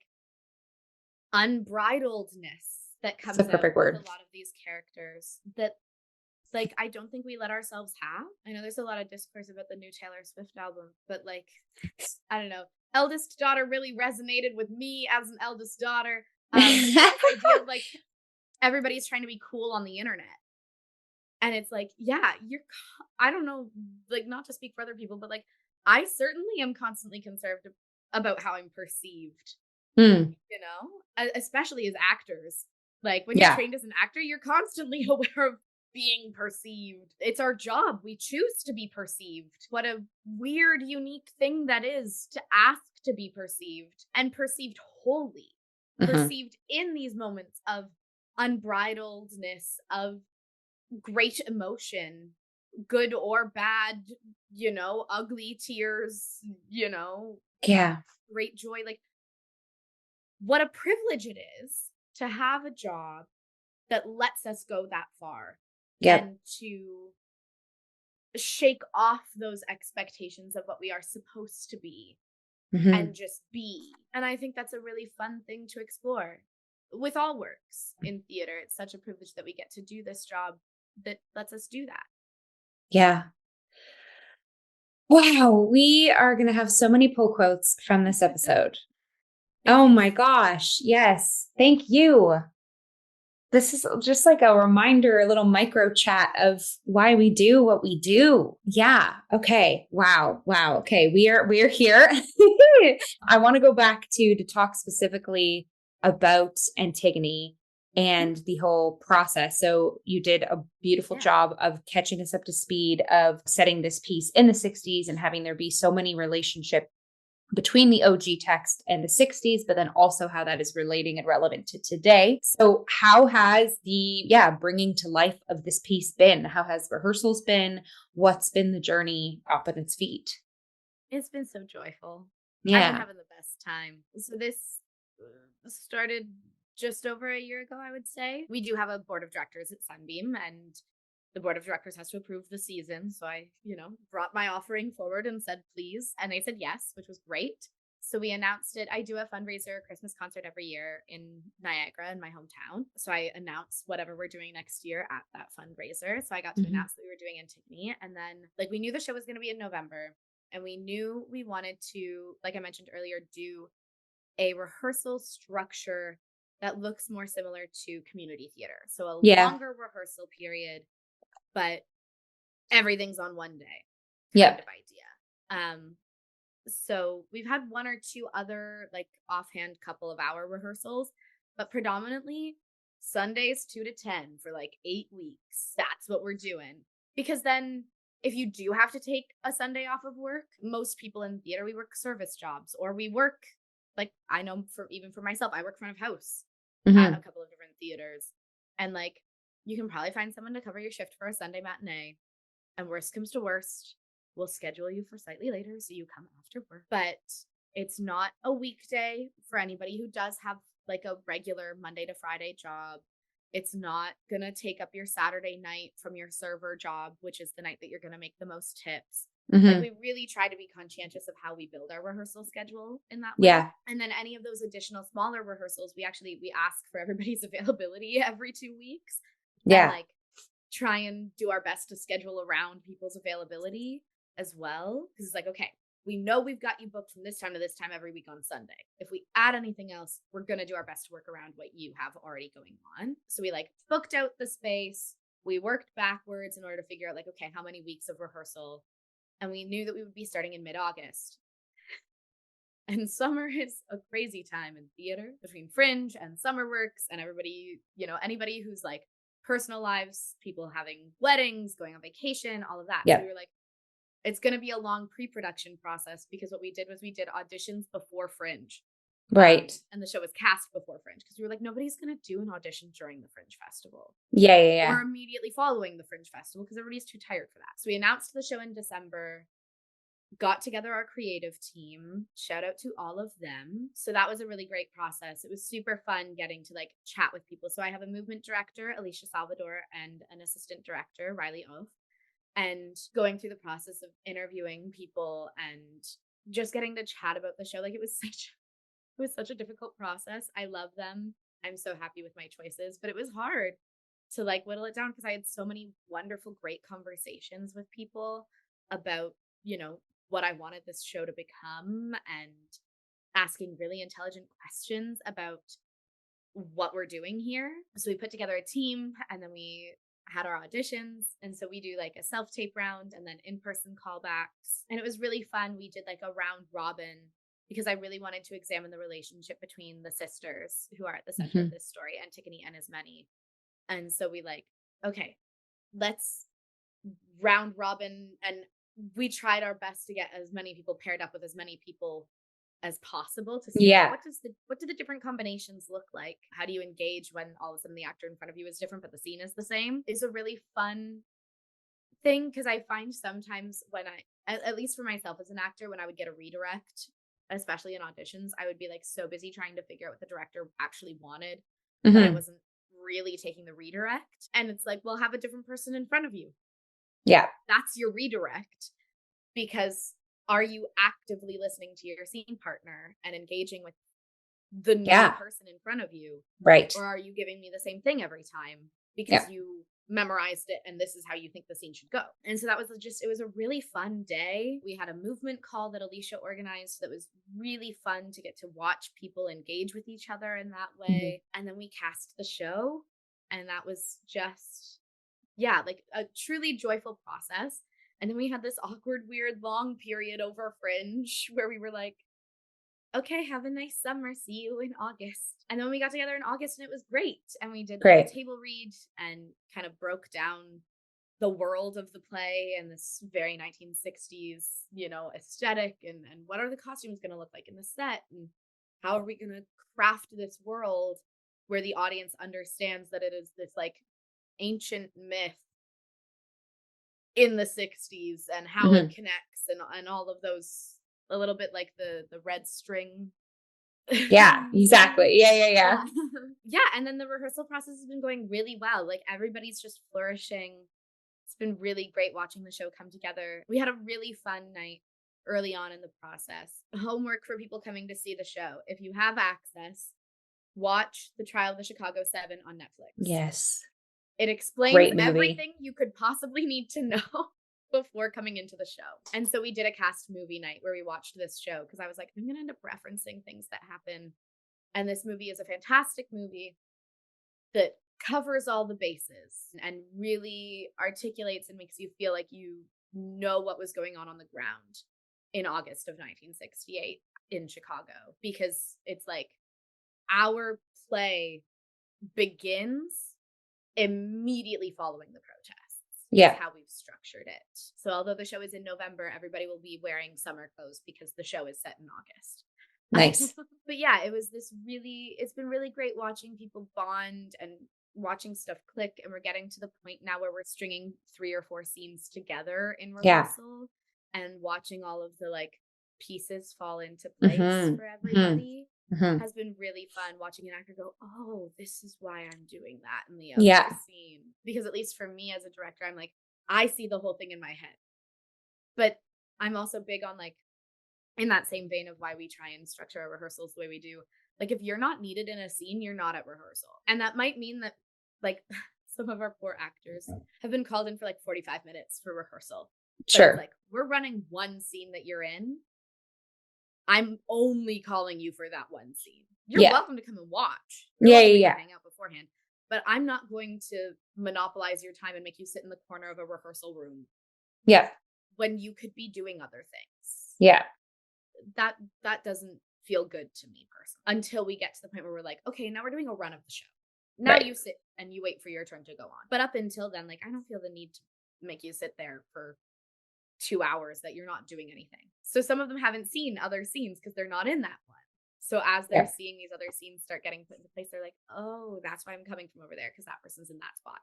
unbridledness that comes out with a lot of these characters that like, I don't think we let ourselves have. I know there's a lot of discourse about the new Taylor Swift album, but like, I don't know. Eldest daughter really resonated with me as an eldest daughter. This idea of like everybody's trying to be cool on the internet. And it's like, yeah, I don't know, like, not to speak for other people, but like, I certainly am constantly concerned about how I'm perceived, Mm, you know, especially as actors. Like, when you're yeah. trained as an actor, you're constantly aware of being perceived. It's our job. We choose to be perceived. What a weird, unique thing that is to ask to be perceived, and perceived wholly, Mhm. perceived in these moments of unbridledness, of great emotion, good or bad, you know, ugly tears, you know, Yeah. great joy. Like, what a privilege it is to have a job that lets us go that far, Yep. and to shake off those expectations of what we are supposed to be Mhm. and just be. And I think that's a really fun thing to explore with all works in theater. It's such a privilege that we get to do this job that lets us do that. Yeah. Wow, we are going to have so many pull quotes from this episode. Thank Oh you. my gosh. Yes. Thank you. This is just like a reminder, a little micro chat of why we do what we do. Yeah. Okay. Wow. Wow. Okay. We are here. I want to go back to talk specifically about Antigone and the whole process. So you did a beautiful Yeah. job of catching us up to speed of setting this piece in the 60s and having there be so many relationships between the OG text and the 60s, but then also how that is relating and relevant to today. So how has the bringing to life of this piece been? How has rehearsals been? What's been the journey up on its feet? It's been so joyful. I've been Yeah. having the best time. So this started just over a year ago, I would say. We do have a board of directors at Sunbeam, and the board of directors has to approve the season. So I, you know, brought my offering forward and said, please. And they said yes, which was great. So we announced it. I do a fundraiser Christmas concert every year in Niagara, in my hometown. So I announce whatever we're doing next year at that fundraiser. So I got to announce that we were doing Antigone. And then, like, we knew the show was going to be in November. And we knew we wanted to, like I mentioned earlier, do a rehearsal structure that looks more similar to community theater. So a Yeah. longer rehearsal period, but everything's on one day Yep. kind of idea. So we've had one or two other like offhand couple of hour rehearsals, but predominantly Sundays 2 to 10 for like 8 weeks. That's what we're doing. Because then if you do have to take a Sunday off of work, most people in theater, we work service jobs, or we work, like, I know for myself, I work front of house at a couple of different theaters. And like, you can probably find someone to cover your shift for a Sunday matinee. And worst comes to worst, we'll schedule you for slightly later so you come after work. But it's not a weekday for anybody who does have like a regular Monday to Friday job. It's not going to take up your Saturday night from your server job, which is the night that you're going to make the most tips. Like, we really try to be conscientious of how we build our rehearsal schedule in that way. Yeah. And then any of those additional smaller rehearsals, we ask for everybody's availability every 2 weeks. Yeah. And like try and do our best to schedule around people's availability as well. Because it's like, okay, we know we've got you booked from this time to this time every week on Sunday. If we add anything else, we're going to do our best to work around what you have already going on. So we like booked out the space. We worked backwards in order to figure out like, okay, how many weeks of rehearsal? And we knew that we would be starting in mid-August. And summer is a crazy time in theater between Fringe and summer works and everybody, you know, anybody who's like personal lives, people having weddings, going on vacation, all of that. Yeah. So we were like, it's going to be a long pre-production process, because what we did was we did auditions before Fringe. Right. And the show was cast before Fringe, because we were like, nobody's going to do an audition during the Fringe Festival. Yeah. Or immediately following the Fringe Festival, because everybody's too tired for that. So we announced the show in December, got together our creative team, shout out to all of them. So that was a really great process. It was super fun getting to like chat with people. So I have a movement director, Alicia Salvador, and an assistant director, Riley Oaf, and going through the process of interviewing people and just getting to chat about the show. Like, it was such a difficult process. I love them. I'm so happy with my choices, but it was hard to like whittle it down, because I had so many wonderful, great conversations with people about, you know, what I wanted this show to become, and asking really intelligent questions about what we're doing here. So we put together a team, and then we had our auditions. And so we do like a self-tape round and then in-person callbacks. And it was really fun. We did like a round robin because I really wanted to examine the relationship between the sisters who are at the center of this story, Antigone and Ismene. And so we like, okay, let's round robin. And we tried our best to get as many people paired up with as many people as possible to see like, what do the different combinations look like? How do you engage when all of a sudden the actor in front of you is different but the scene is the same? It's a really fun thing, because I find sometimes when at least for myself as an actor, when I would get a redirect, especially in auditions, I would be like so busy trying to figure out what the director actually wanted that I wasn't really taking the redirect. And it's like, well, have a different person in front of you. Yeah. That's your redirect, because are you actively listening to your scene partner and engaging with the new person in front of you? Right. Or are you giving me the same thing every time because you memorized it and this is how you think the scene should go? And so that was just, it was a really fun day. We had a movement call that Alicia organized that was really fun to get to watch people engage with each other in that way. And then we cast the show, and that was just, like a truly joyful process. And then we had this awkward, weird, long period over Fringe where we were like, okay, have a nice summer. See you in August. And then we got together in August and it was great. And we did a table read and kind of broke down the world of the play and this very 1960s, you know, aesthetic, and what are the costumes going to look like in the set, and how are we going to craft this world where the audience understands that it is this like ancient myth in the 60s, and how it connects, and all of those, a little bit like the red string. Yeah, exactly. Yeah. And then the rehearsal process has been going really well. Like everybody's just flourishing. It's been really great watching the show come together. We had a really fun night early on in the process. Homework for people coming to see the show: if you have access, watch The Trial of the Chicago 7 on Netflix. Yes. It explains everything you could possibly need to know before coming into the show. And so we did a cast movie night where we watched this show, because I was like, I'm going to end up referencing things that happen. And this movie is a fantastic movie that covers all the bases and really articulates and makes you feel like you know what was going on the ground in August of 1968 in Chicago. Because it's like our play begins immediately following the protests. That's how we've structured it. So although the show is in November, everybody will be wearing summer clothes because the show is set in August. Nice. But yeah, it's been really great watching people bond and watching stuff click. And we're getting to the point now where we're stringing 3 or 4 scenes together in rehearsal and watching all of the like pieces fall into place for everybody. Has been really fun watching an actor go, oh, this is why I'm doing that in the other scene. Because at least for me as a director, I'm like, I see the whole thing in my head. But I'm also big on like, in that same vein of why we try and structure our rehearsals the way we do, like if you're not needed in a scene, you're not at rehearsal. And that might mean that like some of our poor actors have been called in for like 45 minutes for rehearsal. But it's like, we're running one scene that you're in. I'm only calling you for that one scene. You're welcome to come and watch. You're welcome to hang out beforehand. But I'm not going to monopolize your time and make you sit in the corner of a rehearsal room. Yeah. When you could be doing other things. Yeah. That doesn't feel good to me personally. Until we get to the point where we're like, okay, now we're doing a run of the show. Now you sit and you wait for your turn to go on. But up until then, like, I don't feel the need to make you sit there for 2 hours that you're not doing anything. So some of them haven't seen other scenes because they're not in that one. So as they're seeing these other scenes start getting put into place, they're like, oh, that's why I'm coming from over there, because that person's in that spot.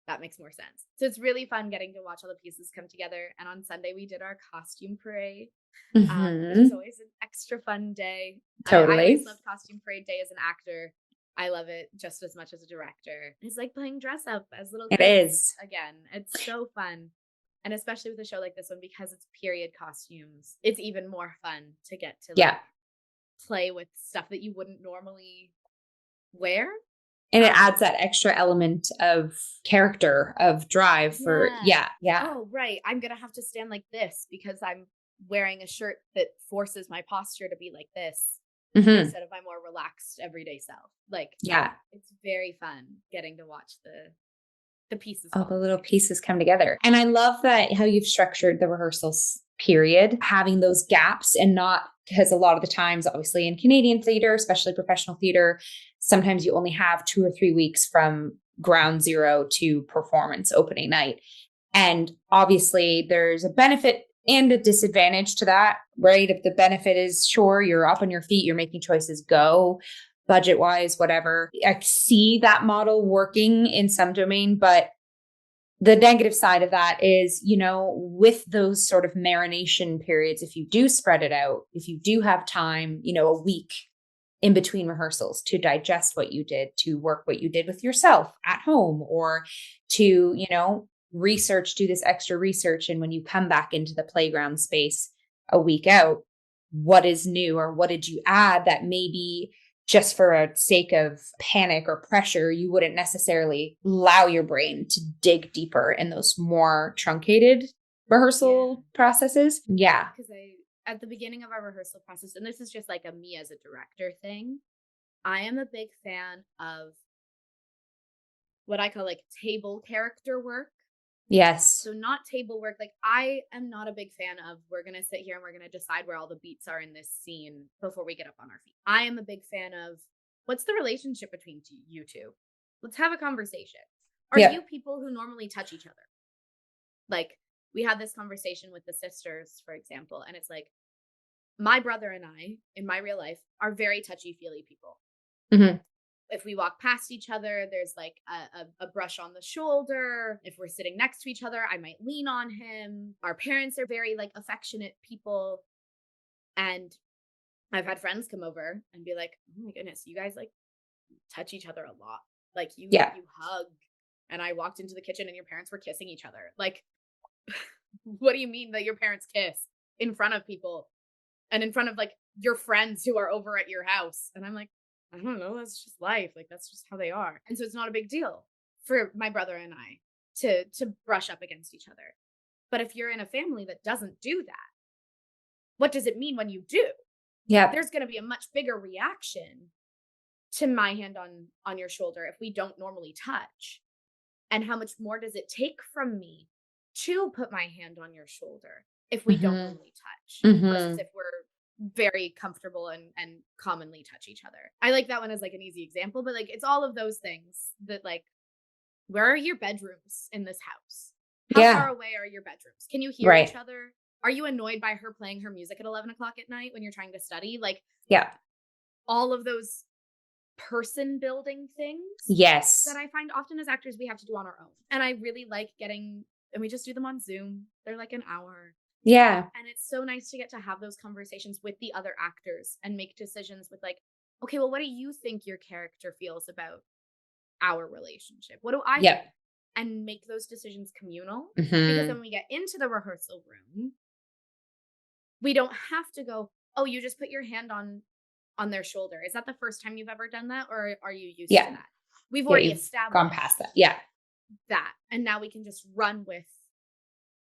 That makes more sense. So it's really fun getting to watch all the pieces come together. And on Sunday, we did our costume parade, which is always an extra fun day. Totally. I always loved costume parade day as an actor. I love it just as much as a director. It's like playing dress up as little kids. It is. Again, it's so fun. And especially with a show like this one, because it's period costumes, it's even more fun to get to play with stuff that you wouldn't normally wear And it adds that extra element of character, of drive for, yeah. Oh, right. I'm going to have to stand like this because I'm wearing a shirt that forces my posture to be like this instead of my more relaxed everyday self. Like, it's very fun getting to watch the pieces. All the little pieces come together. And I love that how you've structured the rehearsals period, having those gaps and not, because a lot of the times, obviously in Canadian theater, especially professional theater, sometimes you only have 2 or 3 weeks from ground zero to performance opening night. And obviously there's a benefit and a disadvantage to that, right? If the benefit is, sure, you're up on your feet, you're making choices, go budget wise, whatever. I see that model working in some domain, but the negative side of that is, you know, with those sort of marination periods, if you do spread it out, if you do have time, you know, a week in between rehearsals to digest what you did, to work what you did with yourself at home, or to, you know, research, do this extra research. And when you come back into the playground space a week out, what is new or what did you add that maybe just for a sake of panic or pressure, you wouldn't necessarily allow your brain to dig deeper in those more truncated rehearsal processes. Yeah. Because at the beginning of our rehearsal process, and this is just like a me as a director thing, I am a big fan of what I call like table character work. Yes. So not table work. Like I am not a big fan of we're going to sit here and we're going to decide where all the beats are in this scene before we get up on our feet. I am a big fan of what's the relationship between you two? Let's have a conversation. Are you people who normally touch each other? Like we had this conversation with the sisters, for example, and it's like my brother and I in my real life are very touchy-feely people. Mm-hmm. If we walk past each other, there's like a brush on the shoulder. If we're sitting next to each other, I might lean on him. Our parents are very like affectionate people. And I've had friends come over and be like, oh my goodness, you guys like touch each other a lot. Like you hug. And I walked into the kitchen and your parents were kissing each other. Like, what do you mean that your parents kiss in front of people and in front of like your friends who are over at your house? And I'm like, I don't know, that's just life. Like, that's just how they are. And so it's not a big deal for my brother and I to brush up against each other. But if you're in a family that doesn't do that, what does it mean when you do? Yeah. There's going to be a much bigger reaction to my hand on your shoulder if we don't normally touch. And how much more does it take from me to put my hand on your shoulder if we don't normally touch versus if we're very comfortable and commonly touch each other. I like that one as like an easy example, but like it's all of those things that like, where are your bedrooms in this house? How far away are your bedrooms? Can you hear each other? Are you annoyed by her playing her music at 11 o'clock at night when you're trying to study? Like, all of those person building things. Yes. That I find often as actors we have to do on our own. And I really like and we just do them on Zoom. They're like an hour. Yeah. And it's so nice to get to have those conversations with the other actors and make decisions with like, okay, well, what do you think your character feels about our relationship? What do I think? And make those decisions communal. Because then when we get into the rehearsal room, we don't have to go, oh, you just put your hand on their shoulder. Is that the first time you've ever done that? Or are you used to that? We've already established gone past that. Yeah. That. And now we can just run with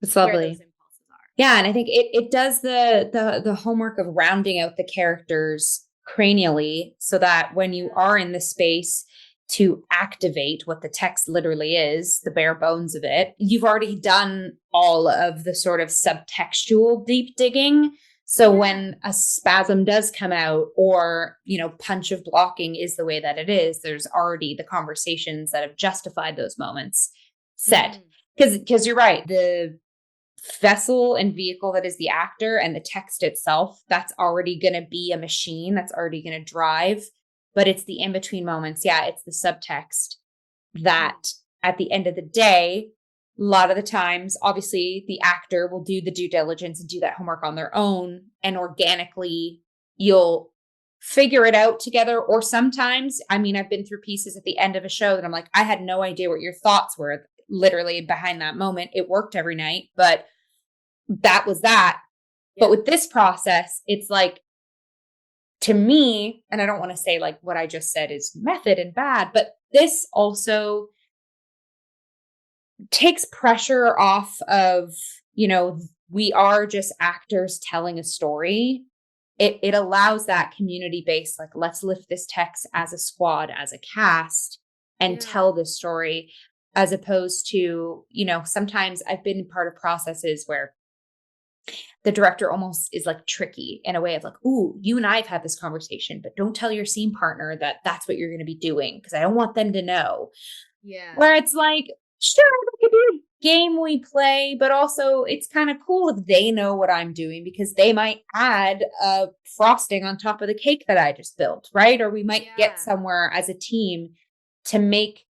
it's lovely. Where those impulses are. Yeah. And I think it does the homework of rounding out the characters cranially so that when you are in the space to activate what the text literally is, the bare bones of it, you've already done all of the sort of subtextual deep digging. So when a spasm does come out or, you know, punch of blocking is the way that it is, there's already the conversations that have justified those moments set. Because you're right, the vessel and vehicle that is the actor and the text itself, that's already going to be a machine that's already going to drive. But it's the in-between moments. Yeah, it's the subtext that at the end of the day, a lot of the times, obviously, the actor will do the due diligence and do that homework on their own. And organically, you'll figure it out together. Or sometimes, I mean, I've been through pieces at the end of a show that I'm like, I had no idea what your thoughts were literally behind that moment. It worked every night, but that was that. Yeah. But with this process, it's like, to me, and I don't want to say like what I just said is method and bad, but this also takes pressure off of, we are just actors telling a story. It allows that community based, like, let's lift this text as a squad, as a cast, and tell this story, as opposed to, sometimes I've been part of processes where the director almost is like tricky in a way of like, ooh, you and I have had this conversation, but don't tell your scene partner that that's what you're going to be doing, because I don't want them to know. Yeah. Where it's like, sure, it could be a game we play, but also it's kind of cool if they know what I'm doing, because they might add a frosting on top of the cake that I just built, right? Or we might get somewhere as a team to make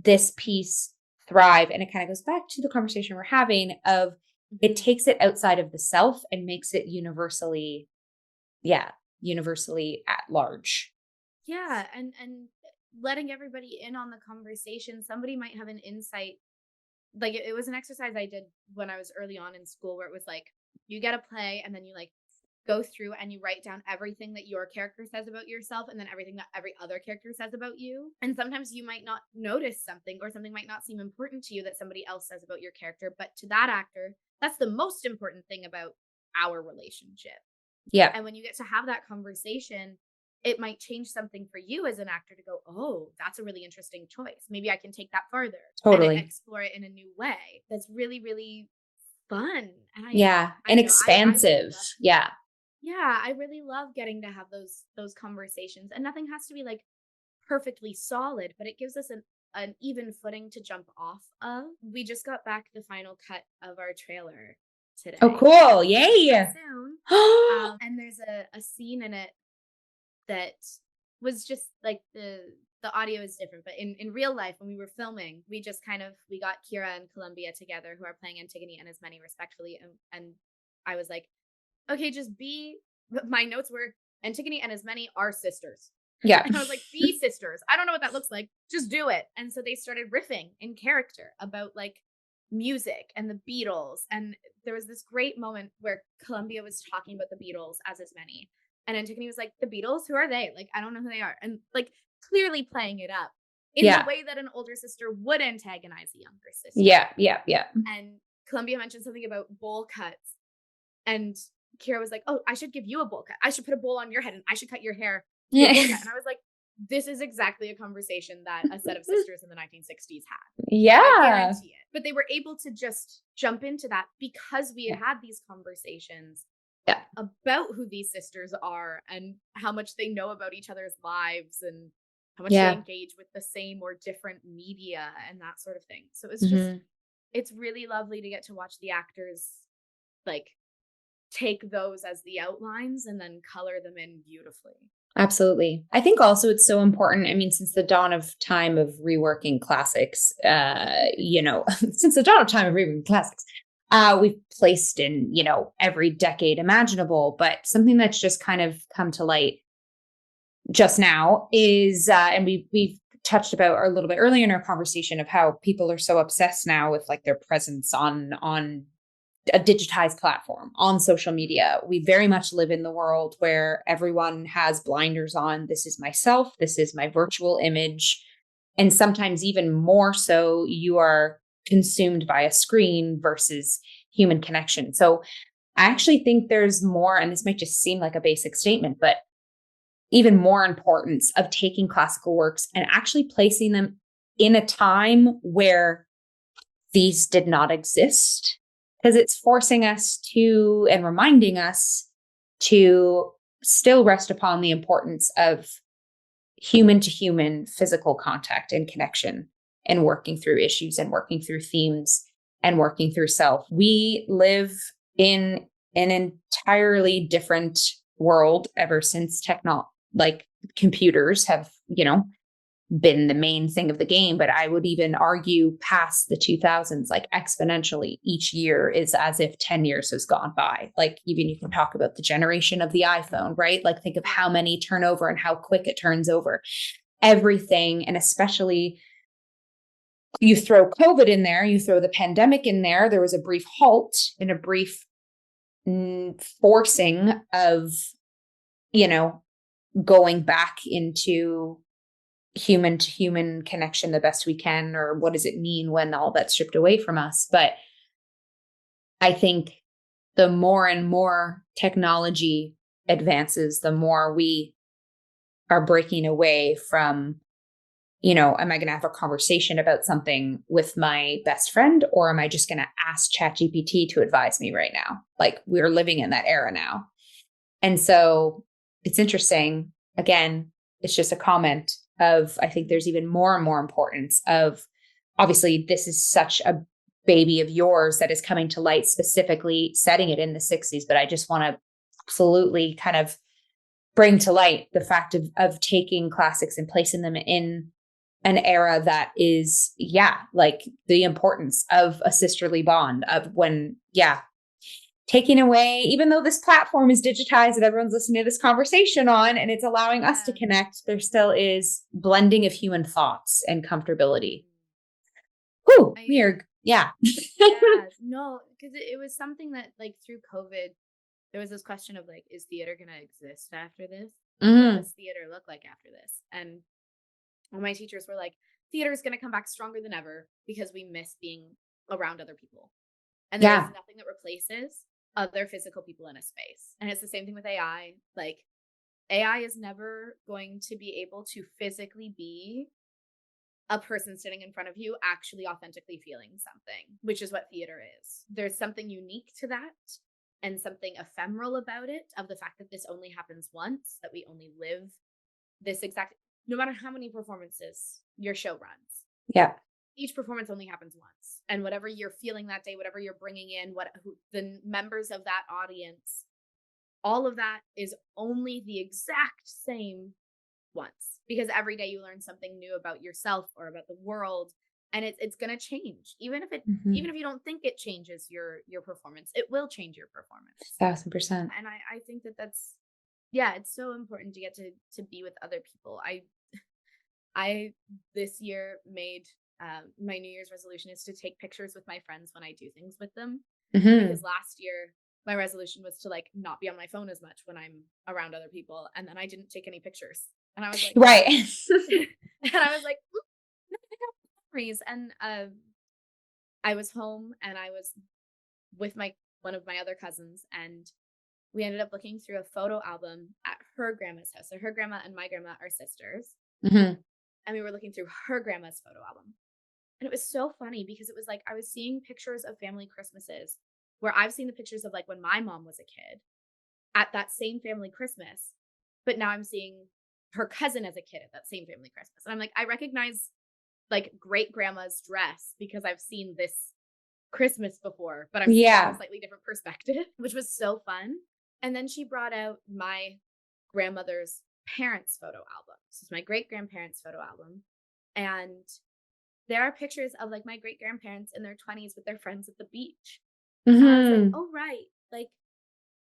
this piece thrive. And it kind of goes back to the conversation we're having of, it takes it outside of the self and makes it universally at large. Yeah. And letting everybody in on the conversation. Somebody might have an insight. Like, it was an exercise I did when I was early on in school, where it was like, you get a play and then you like go through and you write down everything that your character says about yourself and then everything that every other character says about you. And sometimes you might not notice something, or something might not seem important to you that somebody else says about your character, but to that actor, that's the most important thing about our relationship. Yeah. And when you get to have that conversation, it might change something for you as an actor to go, oh, that's a really interesting choice. Maybe I can take that further. Totally. And explore it in a new way. That's really, really fun. And expansive. I really love getting to have those conversations, and nothing has to be like perfectly solid, but it gives us an even footing to jump off of. We just got back the final cut of our trailer today. Oh, cool. Yay. Soon. And there's a scene in it that was just like, the audio is different, but in real life, when we were filming, we got Kira and Columbia together, who are playing Antigone and Ismene respectfully, and I was like, okay, my notes were, Antigone and Ismene are sisters. Yeah. And I was like, be sisters. I don't know what that looks like. Just do it. And so they started riffing in character about like music and the Beatles. And there was this great moment where Columbia was talking about the Beatles as Ismene. And Antigone was like, the Beatles? Who are they? Like, I don't know who they are. And like clearly playing it up in the way that an older sister would antagonize a younger sister. Yeah. And Columbia mentioned something about bowl cuts. And Kira was like, oh, I should give you a bowl cut. I should put a bowl on your head and I should cut your hair. And I was like, this is exactly a conversation that a set of sisters in the 1960s had. Yeah. I guarantee it. But they were able to just jump into that because we had these conversations about who these sisters are and how much they know about each other's lives and how much they engage with the same or different media and that sort of thing. So it's just, it's really lovely to get to watch the actors like take those as the outlines and then color them in beautifully. Absolutely. I think also it's so important. I mean, since the dawn of time of reworking classics, we've placed in, every decade imaginable, but something that's just kind of come to light just now is, and we've touched about a little bit earlier in our conversation of how people are so obsessed now with like their presence on a digitized platform, on social media. We very much live in the world where everyone has blinders on. This is myself. This is my virtual image. And sometimes even more so, you are consumed by a screen versus human connection. So I actually think there's more, and this might just seem like a basic statement, but even more importance of taking classical works and actually placing them in a time where these did not exist. Because it's forcing us to, and reminding us to still rest upon the importance of human to human physical contact and connection and working through issues and working through themes and working through self. We live in an entirely different world ever since computers have, been the main thing of the game. But I would even argue past the 2000s, like exponentially each year is as if 10 years has gone by. Like even you can talk about the generation of the iPhone, right? Like think of how many turn over and how quick it turns over. Everything. And especially you throw COVID in there, you throw the pandemic in there. There was a brief halt and a brief forcing of, going back into human to human connection the best we can, or what does it mean when all that's stripped away from us? But I think the more and more technology advances, the more we are breaking away from, am I going to have a conversation about something with my best friend, or am I just going to ask ChatGPT to advise me right now? Like, we're living in that era now. And so it's interesting. Again, it's just a comment of, I think there's even more and more importance of, obviously, this is such a baby of yours that is coming to light, specifically setting it in the 60s. But I just want to absolutely kind of bring to light the fact of taking classics and placing them in an era that is, like the importance of a sisterly bond, of when, taking away, even though this platform is digitized and everyone's listening to this conversation on, and it's allowing us to connect, there still is blending of human thoughts and comfortability. Whew, weird. Yeah. No, because it was something that, like, through COVID, there was this question of, like, is theater going to exist after this? Mm-hmm. What does theater look like after this? And all my teachers were like, theater is going to come back stronger than ever because we miss being around other people. And there's nothing that replaces other physical people in a space. And it's the same thing with AI. Like, AI is never going to be able to physically be a person sitting in front of you actually authentically feeling something, which is what theater is. There's something unique to that and something ephemeral about it, of the fact that this only happens once, that we only live this exact, no matter how many performances your show runs. Yeah. Each performance only happens once. And whatever you're feeling that day, whatever you're bringing in, the members of that audience, all of that is only the exact same once, because every day you learn something new about yourself or about the world, and it's going to change. Even if you don't think it changes your performance, it will change your performance 1,000%. And I think that's it's so important to get to be with other people. I this year made my New Year's resolution is to take pictures with my friends when I do things with them. Because last year my resolution was to, like, not be on my phone as much when I'm around other people, and then I didn't take any pictures, and I was like, right. and I was like, no, I got memories. And I was home and I was with one of my other cousins, and we ended up looking through a photo album at her grandma's house. So her grandma and my grandma are sisters. And we were looking through her grandma's photo album. And it was so funny because it was like I was seeing pictures of family Christmases where I've seen the pictures of, like, when my mom was a kid at that same family Christmas. But now I'm seeing her cousin as a kid at that same family Christmas. And I'm like, I recognize, like, great grandma's dress because I've seen this Christmas before, but I'm seeing it from a slightly different perspective, which was so fun. And then she brought out my grandmother's parents' photo album. This is my great grandparents' photo album. And there are pictures of, like, my great grandparents in their 20s with their friends at the beach. And I was like, oh, right. Like,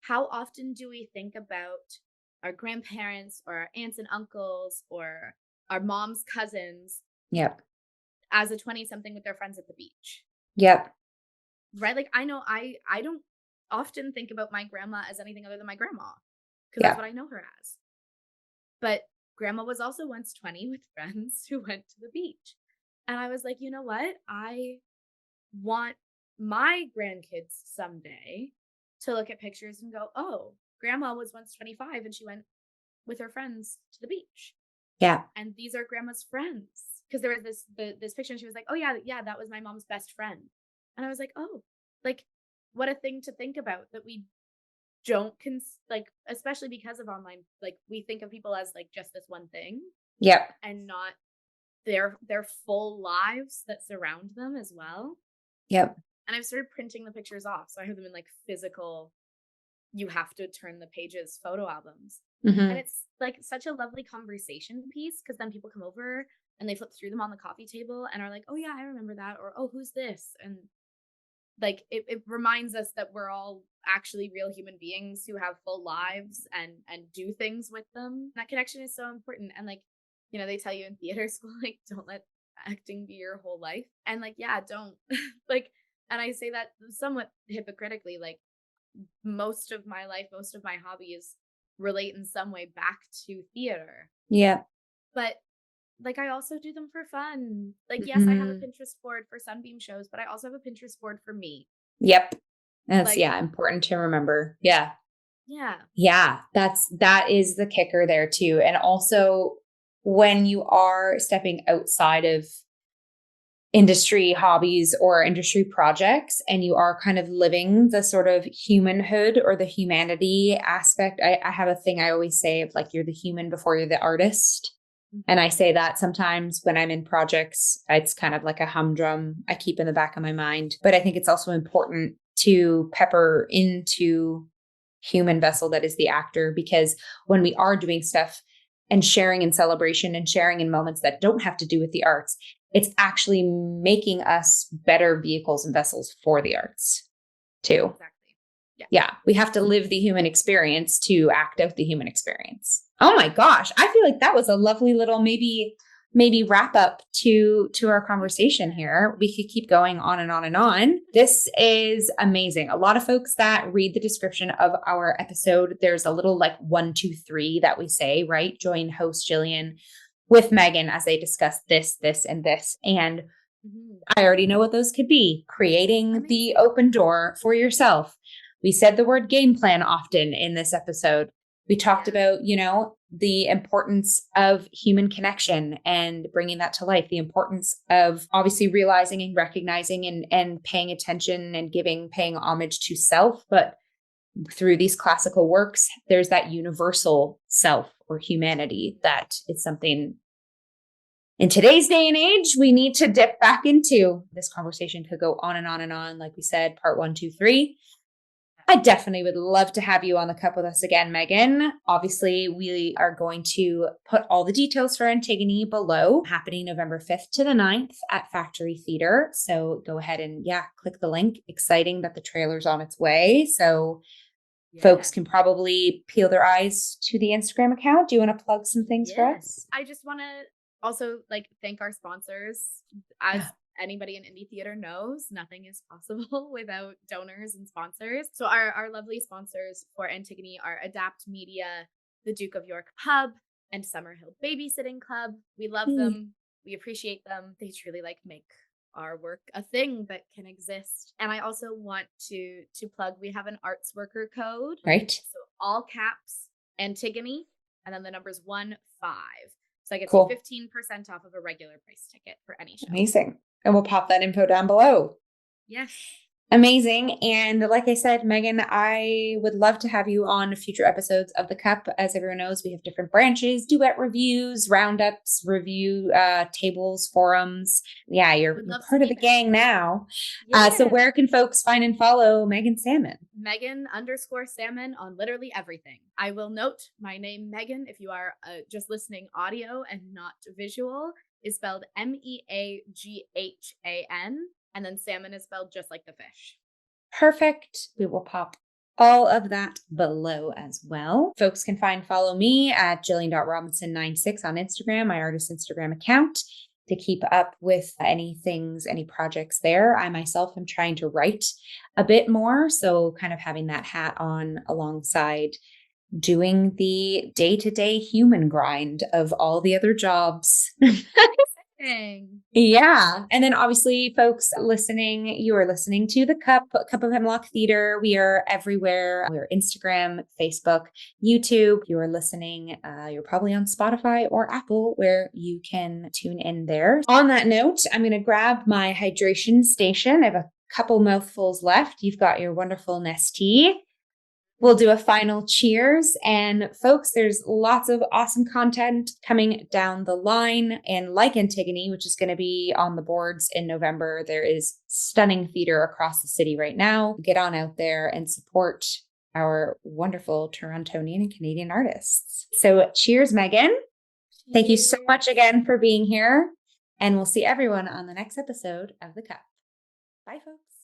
how often do we think about our grandparents or our aunts and uncles or our mom's cousins as a 20-something with their friends at the beach? Right? Like, I know I don't often think about my grandma as anything other than my grandma, because that's what I know her as. But grandma was also once 20 with friends who went to the beach. And I was like, you know what? I want my grandkids someday to look at pictures and go, oh, grandma was once 25 and she went with her friends to the beach. And these are grandma's friends. Because there was this picture and she was like, oh, yeah, that was my mom's best friend. And I was like, oh, like, what a thing to think about, that we don't like, especially because of online, like, we think of people as, like, just this one thing. And not their full lives that surround them as well. And I've started printing the pictures off. So I have them in, like, physical, you have to turn the pages photo albums. And it's, like, such a lovely conversation piece, because then people come over and they flip through them on the coffee table and are like, oh, yeah, I remember that. Or, oh, who's this? And, like, it reminds us that we're all actually real human beings who have full lives and do things with them. That connection is so important. And, like, you know, they tell you in theater school, like, don't let acting be your whole life. And, like, don't. Like, and I say that somewhat hypocritically, like, most of my life, most of my hobbies relate in some way back to theater. But like I also do them for fun. Like, yes, I have a Mhm. Pinterest board for Sunbeam shows, but I also have a Pinterest board for me. Yep. That's, Like, yeah, important to remember. Yeah. yeah. Yeah. That is the kicker there too. And also when you are stepping outside of industry hobbies or industry projects and you are kind of living the sort of humanhood or the humanity aspect, I have a thing I always say of like, you're the human before you're the artist. And I say that sometimes when I'm in projects, it's kind of like a humdrum I keep in the back of my mind. But I think it's also important to pepper into human vessel that is the actor, because when we are doing stuff and sharing in celebration and sharing in moments that don't have to do with the arts, it's actually making us better vehicles and vessels for the arts too. Exactly. Yeah, we have to live the human experience to act out the human experience. Oh my gosh, I feel like that was a lovely little maybe wrap up to our conversation here. We could keep going on and on and on. This is amazing. A lot of folks that read the description of our episode, there's a little like 1, 2, 3 that we say, right? Join host Jillian with Meaghan as they discuss this, this, and this. And I already know what those could be. Creating the open door for yourself. We said the word game plan often in this episode. We talked about, the importance of human connection and bringing that to life, the importance of obviously realizing and recognizing and paying attention and paying homage to self. But through these classical works, there's that universal self or humanity that is something in today's day and age, we need to dip back into. This conversation could go on and on and on. Like we said, part 1, 2, 3. I definitely would love to have you on the cup with us again, Meaghan. Obviously, we are going to put all the details for Antigone below, happening November 5th to the 9th at Factory Theatre. So go ahead and click the link. Exciting that the trailer's on its way. So folks can probably peel their eyes to the Instagram account. Do you want to plug some things for us? I just want to also thank our sponsors. As anybody in indie theater knows, nothing is possible without donors and sponsors. So our lovely sponsors for Antigone are Adapt Media, the Duke of York Pub, and Summerhill Babysitting Club. We love them. We appreciate them. They truly make our work a thing that can exist. And I also want to plug, we have an arts worker code. Right. So all caps, Antigone, and then the numbers 1-5. So I get Cool. 15% off of a regular price ticket for any show. Amazing. And we'll pop that info down below. Yes. Amazing. And like I said, Meaghan, I would love to have you on future episodes of The Cup. As everyone knows, we have different branches, duet reviews, roundups, review tables, forums. Yeah, you're part of the gang now. Yeah. So where can folks find and follow Meaghan Salmon? Meaghan_Salmon on literally everything. I will note my name, Meaghan, if you are just listening audio and not visual, is spelled Meaghan. And then salmon is spelled just like the fish. Perfect. We will pop all of that below as well. Folks can follow me at Jillian.Robinson96 on Instagram, my artist Instagram account, to keep up with any projects there. I myself am trying to write a bit more. So kind of having that hat on alongside doing the day-to-day human grind of all the other jobs. Yeah. And then obviously, folks listening, you are listening to the Cup of Hemlock Theatre. We are everywhere. We're Instagram, Facebook, YouTube. You are listening. You're probably on Spotify or Apple, where you can tune in there. On that note, I'm going to grab my hydration station. I have a couple mouthfuls left. You've got your wonderful Nestea. We'll do a final cheers. And folks, there's lots of awesome content coming down the line. And like Antigone, which is going to be on the boards in November, there is stunning theater across the city right now. Get on out there and support our wonderful Torontonian and Canadian artists. So cheers, Meaghan. Thank you so much again for being here. And we'll see everyone on the next episode of The Cup. Bye, folks.